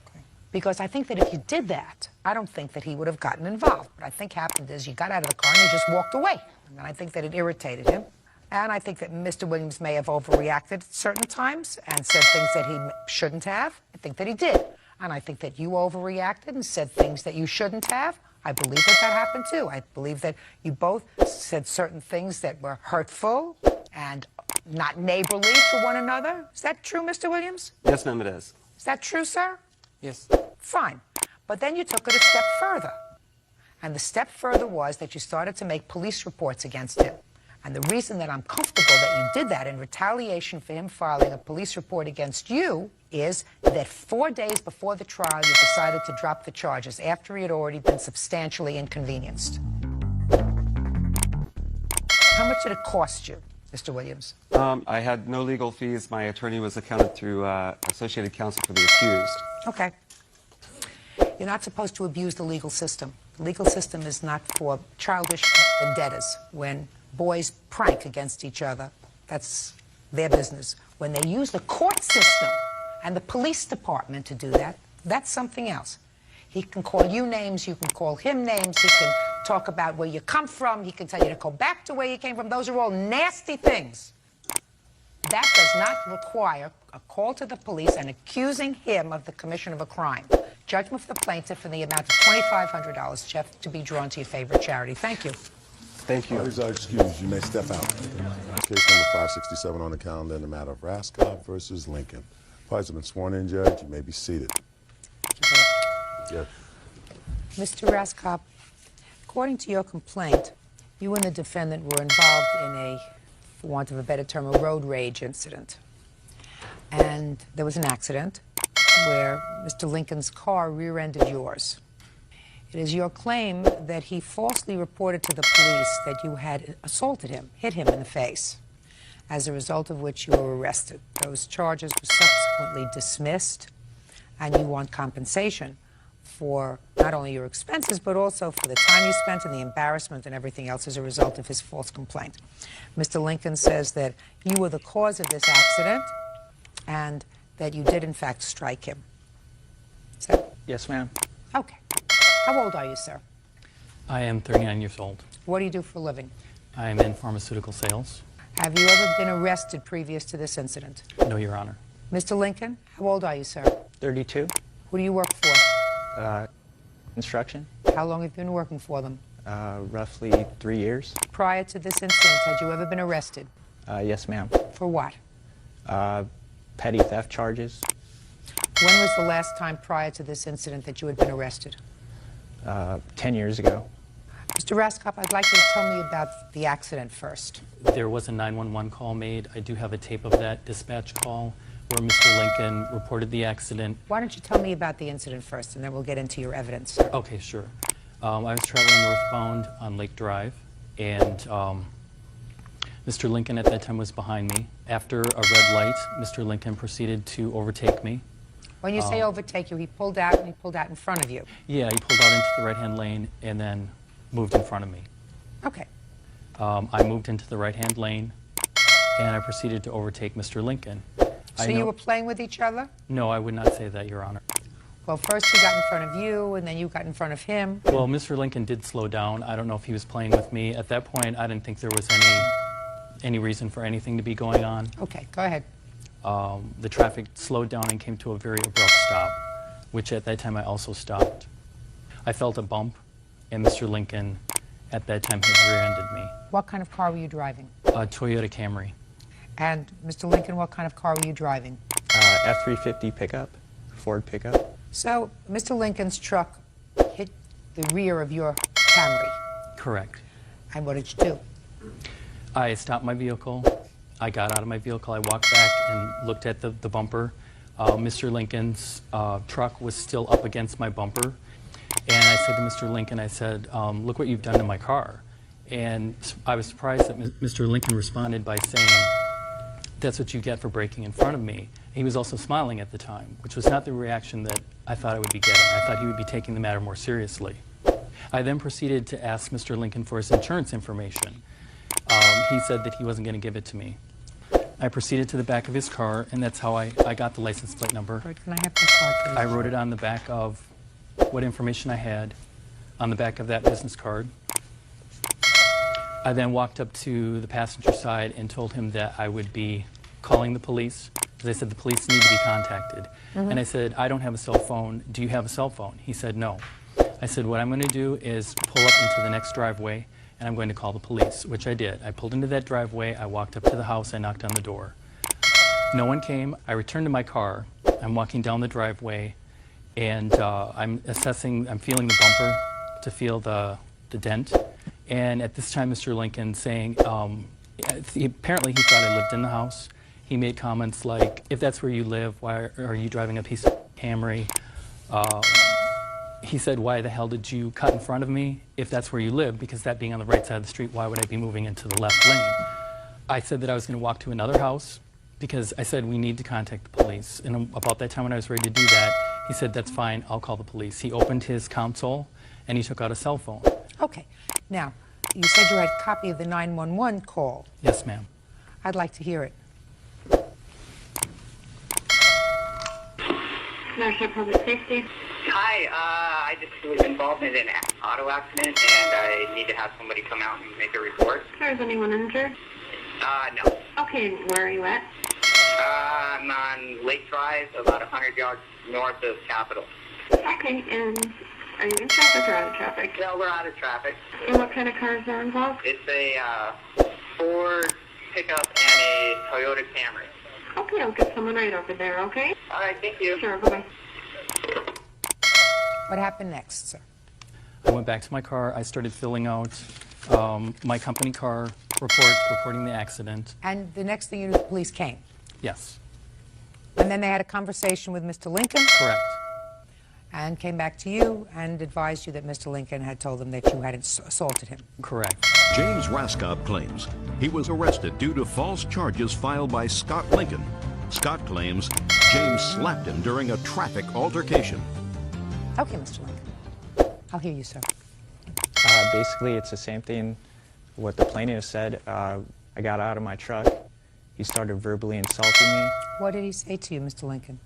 Because I think that if you did that, I don't think that he would have gotten involved. What I think happened is you got out of the car and you just walked away. And I think that it irritated him. And I think that Mr. Williams may have overreacted at certain times and said things that he shouldn't have. I think that he did. And I think that you overreacted and said things that you shouldn't have. I believe that that happened too. I believe that you both said certain things that were hurtful and not neighborly to one another. Is that true, Mr. Williams? Yes, ma'am, it is. Is that true, sir? Yes. Fine. But then you took it a step further. And the step further was that you started to make police reports against him. And the reason that I'm comfortable that you did that in retaliation for him filing a police report against you is that 4 days before the trial, you decided to drop the charges after he had already been substantially inconvenienced. How much did it cost you, Mr. Williams? I had no legal fees. My attorney was accounted through Associated Counsel for the accused. Okay. You're not supposed to abuse the legal system. The legal system is not for childish vendettas. When boys prank against each other, that's their business. When they use the court system and the police department to do that, that's something else. He can call you names, you can call him names, he can talk about where you come from, he can tell you to go back to where you came from. Those are all nasty things. That does not require a call to the police and accusing him of the commission of a crime. Judgment for the plaintiff in the amount of $2,500, Jeff, to be drawn to your favorite charity. Thank you. Thank you. Parties are excused. You may step out. Case number 567 on the calendar in the matter of Raskop versus Lincoln. Parties have been sworn in, Judge. You may be seated. Yes. Mr. Raskop, according to your complaint, you and the defendant were involved in a, for want of a better term, a road rage incident. And there was an accident where Mr. Lincoln's car rear-ended yours. It is your claim that he falsely reported to the police that you had assaulted him, hit him in the face, as a result of which you were arrested. Those charges were subsequently dismissed, and you want compensation for not only your expenses, but also for the time you spent and the embarrassment and everything else as a result of his false complaint. Mr. Lincoln says that you were the cause of this accident and that you did, in fact, strike him. Is that... Yes, ma'am. Okay. How old are you, sir? I am 39 years old. What do you do for a living? I am in pharmaceutical sales. Have you ever been arrested previous to this incident? No, Your Honor. Mr. Lincoln, how old are you, sir? 32. Who do you work for? Construction. How long have you been working for them? Roughly 3 years. Prior to this incident, had you ever been arrested? Yes, ma'am. For what? Petty theft charges. When was the last time prior to this incident that you had been arrested? 10 years ago. Mr. Raskop, I'd like you to tell me about the accident first. There was a 911 call made. I do have a tape of that dispatch call where Mr. Lincoln reported the accident. Why don't you tell me about the incident first, and then we'll get into your evidence, sir. Okay, sure. I was traveling northbound on Lake Drive, and Mr. Lincoln at that time was behind me. After a red light, Mr. Lincoln proceeded to overtake me. When you say overtake you, he pulled out and he pulled out in front of you. Yeah, he pulled out into the right-hand lane and then moved in front of me. Okay. I moved into the right-hand lane, and I proceeded to overtake Mr. Lincoln. So you were playing with each other? No, I would not say that, Your Honor. Well, first he got in front of you, and then you got in front of him. Well, Mr. Lincoln did slow down. I don't know if he was playing with me. At that point, I didn't think there was any reason for anything to be going on. Okay, go ahead. the traffic slowed down and came to a very abrupt stop, which at that time I also stopped. I felt a bump, and Mr. Lincoln at that time had rear-ended me. What kind of car were you driving? A Toyota Camry. And Mr. Lincoln, what kind of car were you driving? F-350 pickup, Ford pickup. So Mr. Lincoln's truck hit the rear of your Camry. Correct. And what did you do? I stopped my vehicle. I got out of my vehicle. I walked back and looked at the bumper. Mr. Lincoln's truck was still up against my bumper. And I said to Mr. Lincoln, I said, look what you've done to my car. And I was surprised that Mr. Lincoln responded by saying, that's what you get for braking in front of me. He was also smiling at the time, which was not the reaction that I thought I would be getting. I thought he would be taking the matter more seriously. I then proceeded to ask Mr. Lincoln for his insurance information. He said that he wasn't going to give it to me. I proceeded to the back of his car, and that's how I got the license plate number. Can I have that card, please? I wrote it on the back of what information I had on the back of that business card. I then walked up to the passenger side and told him that I would be calling the police, because I said the police need to be contacted. And I said, I don't have a cell phone. Do you have a cell phone? He said, no. I said, what I'm going to do is pull up into the next driveway, and I'm going to call the police, which I did. I pulled into that driveway. I walked up to the house. I knocked on the door. No one came. I returned to my car. I'm walking down the driveway, and I'm assessing, I'm feeling the bumper to feel the dent. And at this time, Mr. Lincoln saying, apparently he thought I lived in the house. He made comments like, if that's where you live, why are you driving a piece of Camry? He said, why the hell did you cut in front of me if that's where you live? Because that being on the right side of the street, why would I be moving into the left lane? I said that I was going to walk to another house because I said we need to contact the police. And about that time when I was ready to do that, he said, that's fine, I'll call the police. He opened his console and he took out a cell phone. Okay. Now, you said you had a copy of the 911 call. Yes, ma'am. I'd like to hear it. National Public Safety. Hi, I just was involved in an auto accident, and I need to have somebody come out and make a report. Is anyone injured? No. Okay, where are you at? I'm on Lake Drive, about 100 yards north of Capitol. Okay, and are you in traffic or out of traffic? No, we're out of traffic. And what kind of cars are involved? It's a Ford pickup and a Toyota Camry. Okay, I'll get someone right over there, okay? All right, thank you. Sure, bye-bye. What happened next, sir? I went back to my car. I started filling out my company car report, reporting the accident. And the next thing you knew, the police came. Yes. And then they had a conversation with Mr. Lincoln. Correct. And came back to you and advised you that Mr. Lincoln had told them that you had assaulted him. Correct. James Raskop claims he was arrested due to false charges filed by Scott Lincoln. Scott claims James slapped him during a traffic altercation. Okay, Mr. Lincoln. I'll hear you, sir. Basically, it's the same thing what the plaintiff said. I got out of my truck. He started verbally insulting me. What did he say to you, Mr. Lincoln?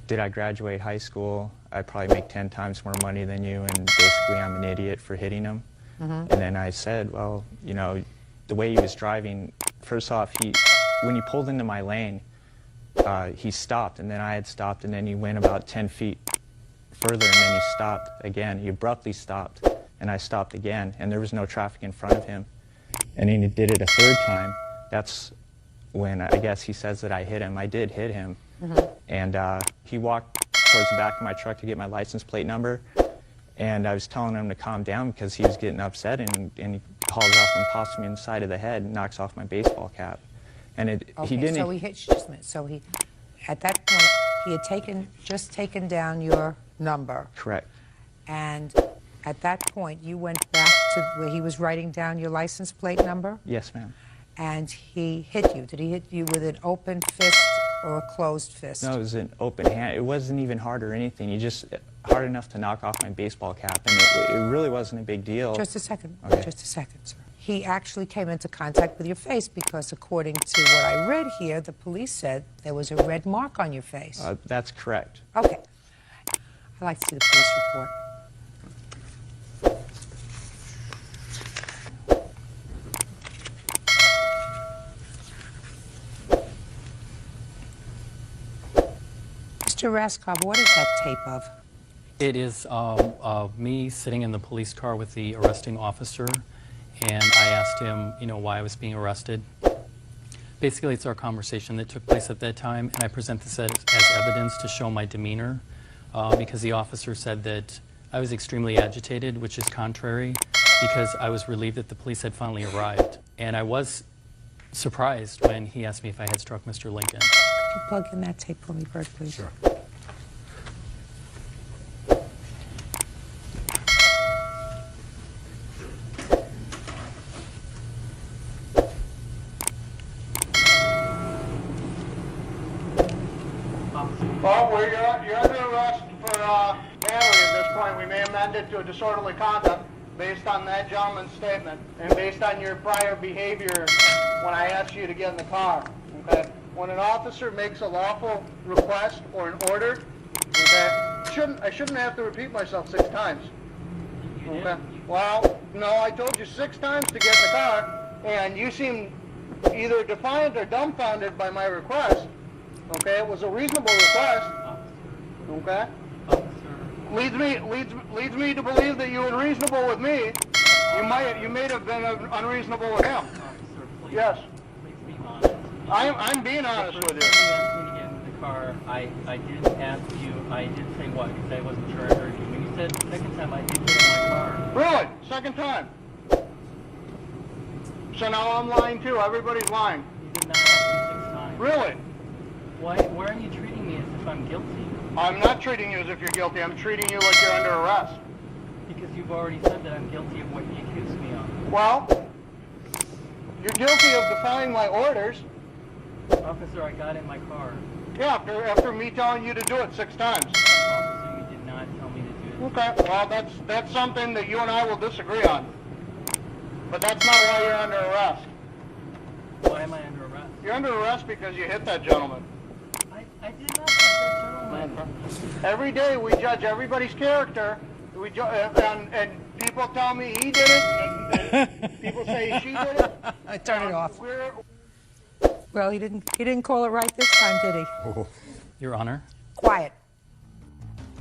Did I graduate high school? I probably make 10 times more money than you, and basically I'm an idiot for hitting him. And then I said, well, you know, the way he was driving, first off, when he pulled into my lane, he stopped, and then I had stopped, and then he went about 10 feet further, and then he stopped again. He abruptly stopped, and I stopped again, and there was no traffic in front of him. And then he did it a third time. That's when I guess he says that I hit him. I did hit him. And he walked towards the back of my truck to get my license plate number, and I was telling him to calm down because he was getting upset, and he hauls off and pops me in the side of the head and knocks off my baseball cap. And he didn't. So he hit you just a minute. So at that point, he had just taken down your number. Correct. And at that point, you went back to where he was writing down your license plate number? Yes, ma'am. And he hit you. Did he hit you with an open fist or a closed fist? No, it was an open hand. It wasn't even hard or anything. He just hard enough to knock off my baseball cap, and it really wasn't a big deal. Just a second. Okay. Just a second, sir. He actually came into contact with your face because, according to what I read here, the police said there was a red mark on your face. That's correct. Okay. I'd like to see the police report. Mr. Raskob, what is that tape of? It is me sitting in the police car with the arresting officer, and I asked him, why I was being arrested. Basically, it's our conversation that took place at that time, and I present this as evidence to show my demeanor, because the officer said that I was extremely agitated, which is contrary, because I was relieved that the police had finally arrived. And I was surprised when he asked me if I had struck Mr. Lincoln. Could you plug in that tape for me, Bert, please? Sure. Well, you're under arrest for battery at this point. We may amend it to a disorderly conduct based on that gentleman's statement and based on your prior behavior when I asked you to get in the car. Okay? When an officer makes a lawful request or an order, okay, I shouldn't have to repeat myself 6 times. Okay? Well, no, I told you 6 times to get in the car, and you seem either defiant or dumbfounded by my request. Okay, it was a reasonable request. Okay, leads me to believe that you were reasonable with me. You may have been unreasonable with him. Yes. I'm being honest with you. You asked me to get into the car. I did ask you. I did say what? Because I wasn't sure I heard you. When you said the second time, I did get in my car. Really? Second time? So now I'm lying too. Everybody's lying. You did not ask me 6 times. Really? Why are you treating me as if I'm guilty? I'm not treating you as if you're guilty. I'm treating you like you're under arrest. Because you've already said that I'm guilty of what you accused me of. Well, you're guilty of defying my orders. Officer, I got in my car. Yeah, after me telling you to do it 6 times. Officer, you did not tell me to do it. Okay, well, that's something that you and I will disagree on. But that's not why you're under arrest. Why am I under arrest? You're under arrest because you hit that gentleman. I did not hit that gentleman. Every day we judge everybody's character. And people tell me he did it, and people say she did it. I turn it off. Well, he didn't call it right this time, did he? Oh. Your Honor. Quiet.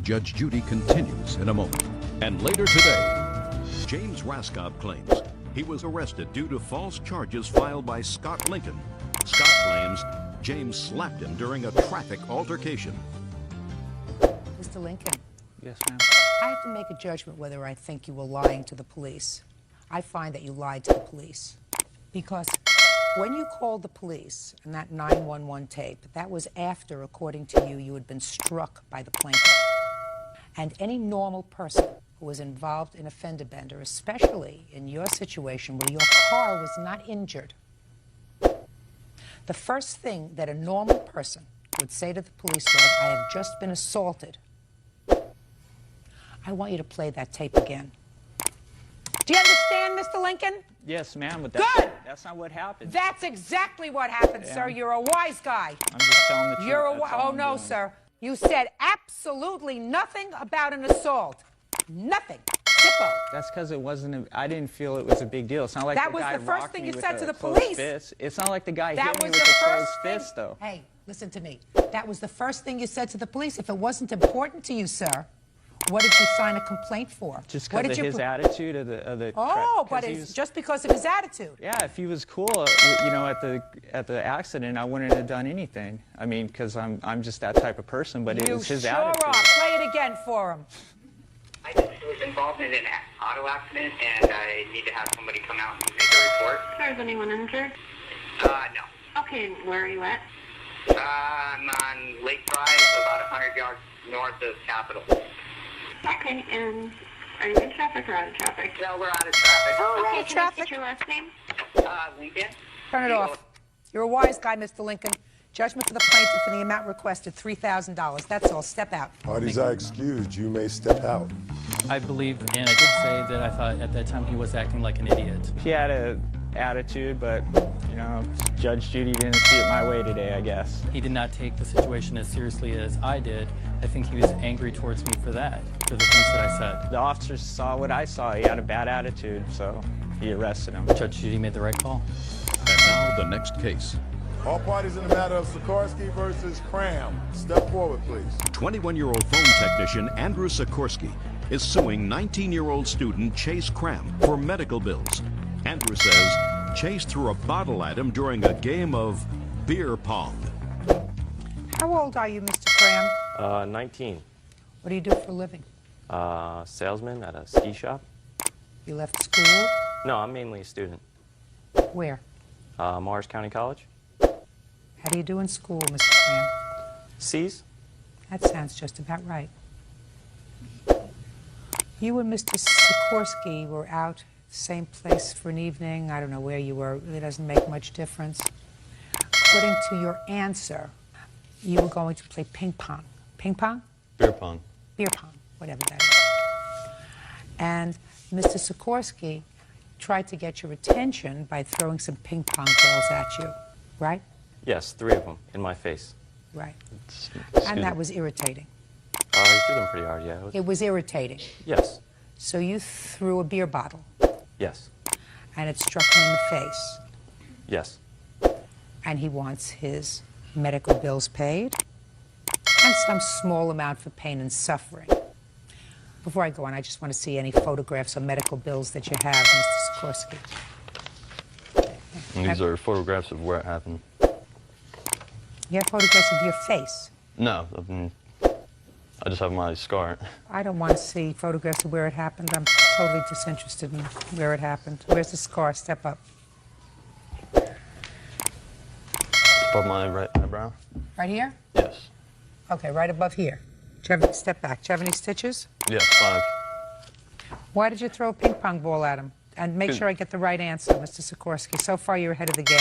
Judge Judy continues in a moment. And later today, James Raskob claims he was arrested due to false charges filed by Scott Lincoln. Scott claims James slapped him during a traffic altercation. Mr. Lincoln. Yes, ma'am. I have to make a judgment whether I think you were lying to the police. I find that you lied to the police. Because when you called the police in that 911 tape, that was after, according to you, you had been struck by the plaintiff. And any normal person who was involved in a fender bender, especially in your situation where your car was not injured, the first thing that a normal person would say to the police was, I have just been assaulted. I want you to play that tape again. Do you understand, Mr. Lincoln? Yes, ma'am, but that's not what happened. That's exactly what happened, sir. You're a wise guy. I'm just telling the truth. You're a That's all oh I'm no, doing. sir. You said absolutely nothing about an assault. Nothing. Zippo. That's because it wasn't. I didn't feel it was a big deal. It's not like That the was guy the first rocked thing me you with said a to the closed police. fist. It's not like the guy That hit me was with the a closed first thing. fist, though. Hey, listen to me. That was the first thing you said to the police. If it wasn't important to you, sir, what did you sign a complaint for? Just What because did of his you attitude of the. Oh, 'cause but he it's was- just because of his attitude. Yeah, if he was cool, at the accident, I wouldn't have done anything. I mean, because I'm just that type of person. But it You was his sure attitude. are. Play it again for him. I just was involved in an auto accident, and I need to have somebody come out and make a report. Is anyone injured? No. Okay, where are you at? I'm on Lake Drive, about 100 yards north of Capitol. Okay, and are you in traffic or out of traffic? No, we're out of traffic. Okay, can I get your last name? Lincoln. Turn it off. You're a wise guy, Mr. Lincoln. Judgment for the plaintiff and the amount requested, $3,000. That's all. Step out. Parties are excused. You may step out. I believe, and I did say that I thought at that time he was acting like an idiot. He had an attitude, but Judge Judy didn't see it my way today, I guess. He did not take the situation as seriously as I did. I think he was angry towards me for that, for the things that I said. The officers saw what I saw. He had a bad attitude, so he arrested him. Judge Judy made the right call. And now the next case. All parties in the matter of Sikorsky versus Cram. Step forward, please. 21-year-old phone technician Andrew Sikorsky is suing 19-year-old student Chase Cram for medical bills. Andrew says Chase threw a bottle at him during a game of beer pong. How old are you, Mr. Cram? 19. What do you do for a living? Salesman at a ski shop. You left school? No, I'm mainly a student. Where? Morris County College. How do you do in school, Mr. Cram? C's. That sounds just about right. You and Mr. Sikorsky were out same place for an evening. I don't know where you were. It really doesn't make much difference. According to your answer, you were going to play ping pong. Ping pong? Beer pong. Beer pong, whatever that is. And Mr. Sikorsky tried to get your attention by throwing some ping pong balls at you, right? Yes, 3 of them in my face. Right. Excuse And that me. was irritating. He threw them pretty hard, yeah. It was irritating. Yes. So you threw a beer bottle, Yes. and it struck him in the face, Yes. and he wants his medical bills paid and some small amount for pain and suffering. Before I go on, I just want to see any photographs or medical bills that you have, Mr. Sikorsky. And these are photographs of where it happened. You have photographs of your face. No, I just have my scar. I don't want to see photographs of where it happened. I'm totally disinterested in where it happened. Where's the scar? Step up. It's above my right eyebrow. Right here? Yes. Okay, right above here. Do you have, step back. Do you have any stitches? Yes, 5. Why did you throw a ping pong ball at him? And make sure I get the right answer, Mr. Sikorsky. So far, you're ahead of the game.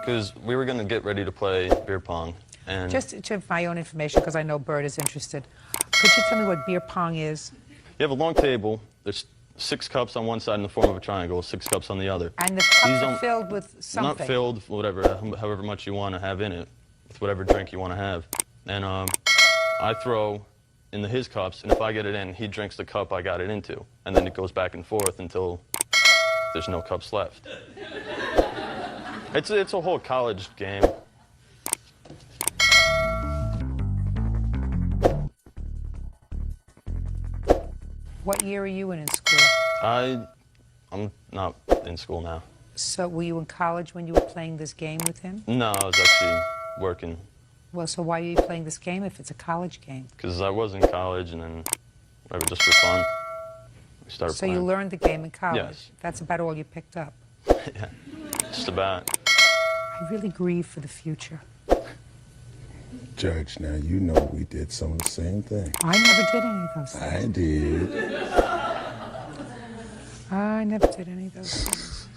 Because we were going to get ready to play beer pong. And Just to my own information, because I know Bert is interested, could you tell me what beer pong is? you have a long table. There's 6 cups on one side in the form of a triangle, 6 cups on the other. And the cups are filled with something. Not filled, whatever, however much you want to have in it, with whatever drink you want to have. And I throw in his cups, and if I get it in, he drinks the cup I got it into. And then it goes back and forth until there's no cups left. It's a whole college game. What year are you in school? I'm not in school now. So were you in college when you were playing this game with him? No, I was actually working. Well, so why are you playing this game if it's a college game? Because I was in college, and then whatever, just for fun, we started So playing. you learned the game in college? Yes. That's about all you picked up? Yeah, just about. I really grieve for the future. Judge, now you know we did some of the same thing. I never did any of those things. I did. I never did any of those things.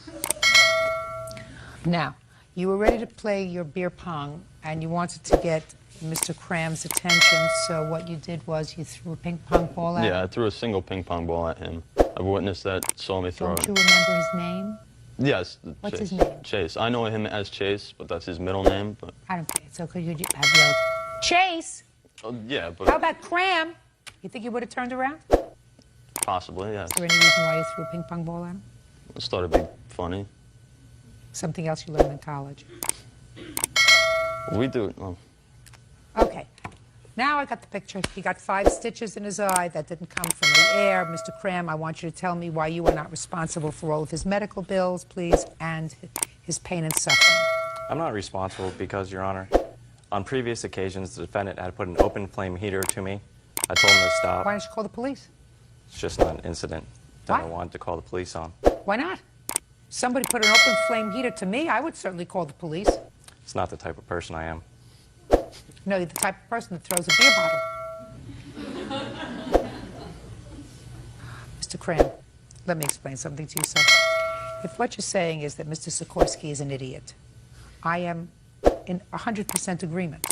Now, you were ready to play your beer pong, and you wanted to get Mr. Cram's attention, so what you did was you threw a ping pong ball at him? Yeah, I threw a single ping pong ball at him. A witness that saw me throw Don't it. you remember his name? Yes. What's Chase. his name? Chase. I know him as Chase, but that's his middle name. But I don't care. So could you have yelled, Chase? yeah, but How about Cram? You think he would have turned around? possibly, yes. Is there any reason why you threw a ping pong ball at him? It started to be funny. Something else you learned in college? We do it. Well, Okay. Now I got the picture. He got 5 stitches in his eye. That didn't come from the air. Mr. Cram, I want you to tell me why you are not responsible for all of his medical bills, please, and his pain and suffering. I'm not responsible because, Your Honor, on previous occasions, the defendant had put an open flame heater to me. I told him to stop. Why don't you call the police? It's just not an incident that I What? wanted to call the police on. Why not? Somebody put an open flame heater to me, I would certainly call the police. It's not the type of person I am. No, you're the type of person that throws a beer bottle. Mr. Cram, let me explain something to you, sir. If what you're saying is that Mr. Sikorsky is an idiot, I am in 100% agreement.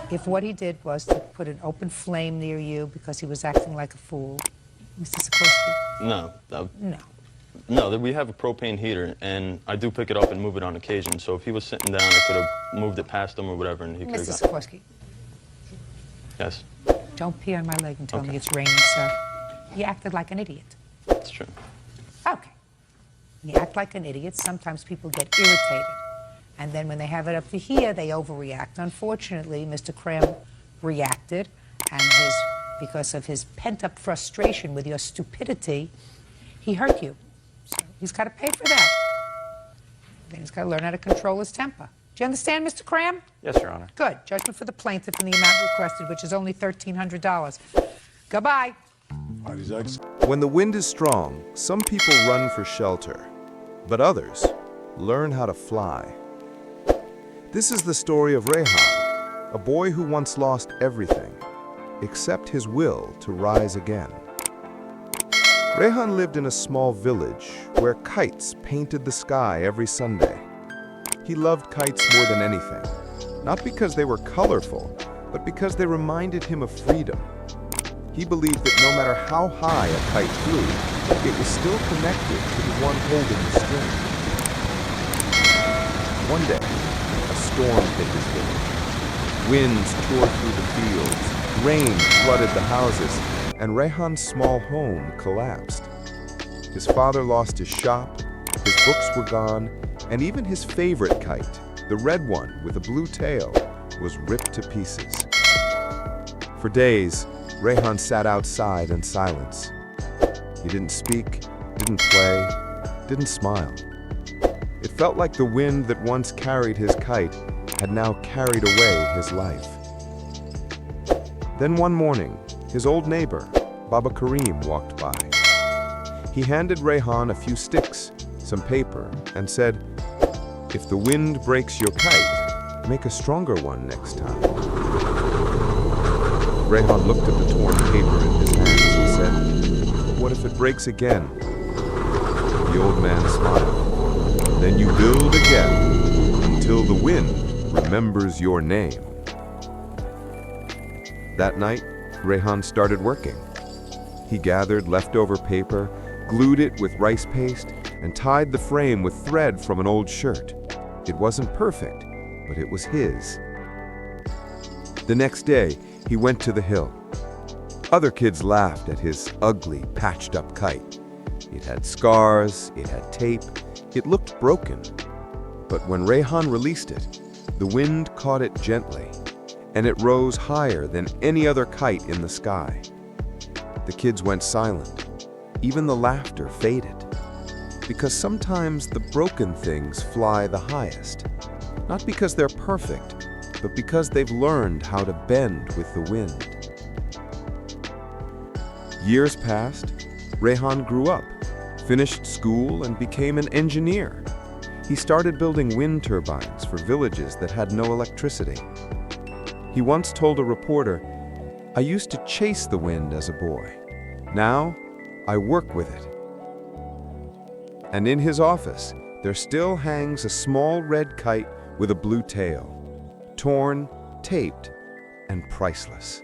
If what he did was to put an open flame near you because he was acting like a fool, Mr. Sikorsky, no. no. No, we have a propane heater, and I do pick it up and move it on occasion. So if he was sitting down, I could have moved it past him or whatever, and he could have Mr. got... Sikorsky, Yes, don't pee on my leg and tell Okay. me it's raining, sir. You acted like an idiot. that's true. Okay. When you act like an idiot, sometimes people get irritated. And then when they have it up to here, they overreact. Unfortunately, Mr. Krim reacted, and because of his pent-up frustration with your stupidity, he hurt you. So he's got to pay for that. Then he's got to learn how to control his temper. Do you understand, Mr. Cram? Yes, Your Honor. Good. Judgment for the plaintiff in the amount requested, which is only $1,300. Goodbye. When the wind is strong, some people run for shelter, but others learn how to fly. This is the story of Rehan, a boy who once lost everything, except his will to rise again. Rehan lived in a small village where kites painted the sky every Sunday. He loved kites more than anything, not because they were colorful, but because they reminded him of freedom. He believed that no matter how high a kite flew, it was still connected to the one holding the string. One day, a storm hit his village. Winds tore through the fields, rain flooded the houses, and Rehan's small home collapsed. His father lost his shop, his books were gone, and even his favorite kite, the red one with a blue tail, was ripped to pieces. For days, Rehan sat outside in silence. He didn't speak, didn't play, didn't smile. It felt like the wind that once carried his kite had now carried away his life. Then one morning, his old neighbor, Baba Karim, walked by. He handed Rehan a few sticks, some paper, and said, "If the wind breaks your kite, make a stronger one next time." Rehan looked at the torn paper in his hands and said, "What if it breaks again?" The old man smiled. "Then you build again until the wind remembers your name." That night, Rehan started working. He gathered leftover paper, glued it with rice paste, and tied the frame with thread from an old shirt. It wasn't perfect, but it was his. The next day, he went to the hill. Other kids laughed at his ugly, patched-up kite. It had scars, it had tape, it looked broken. But when Rehan released it, the wind caught it gently, and it rose higher than any other kite in the sky. The kids went silent. Even the laughter faded. Because sometimes the broken things fly the highest. Not because they're perfect, but because they've learned how to bend with the wind. Years passed. Rehan grew up, finished school, and became an engineer. He started building wind turbines for villages that had no electricity. He once told a reporter, "I used to chase the wind as a boy. Now, I work with it." And in his office, there still hangs a small red kite with a blue tail, torn, taped, and priceless.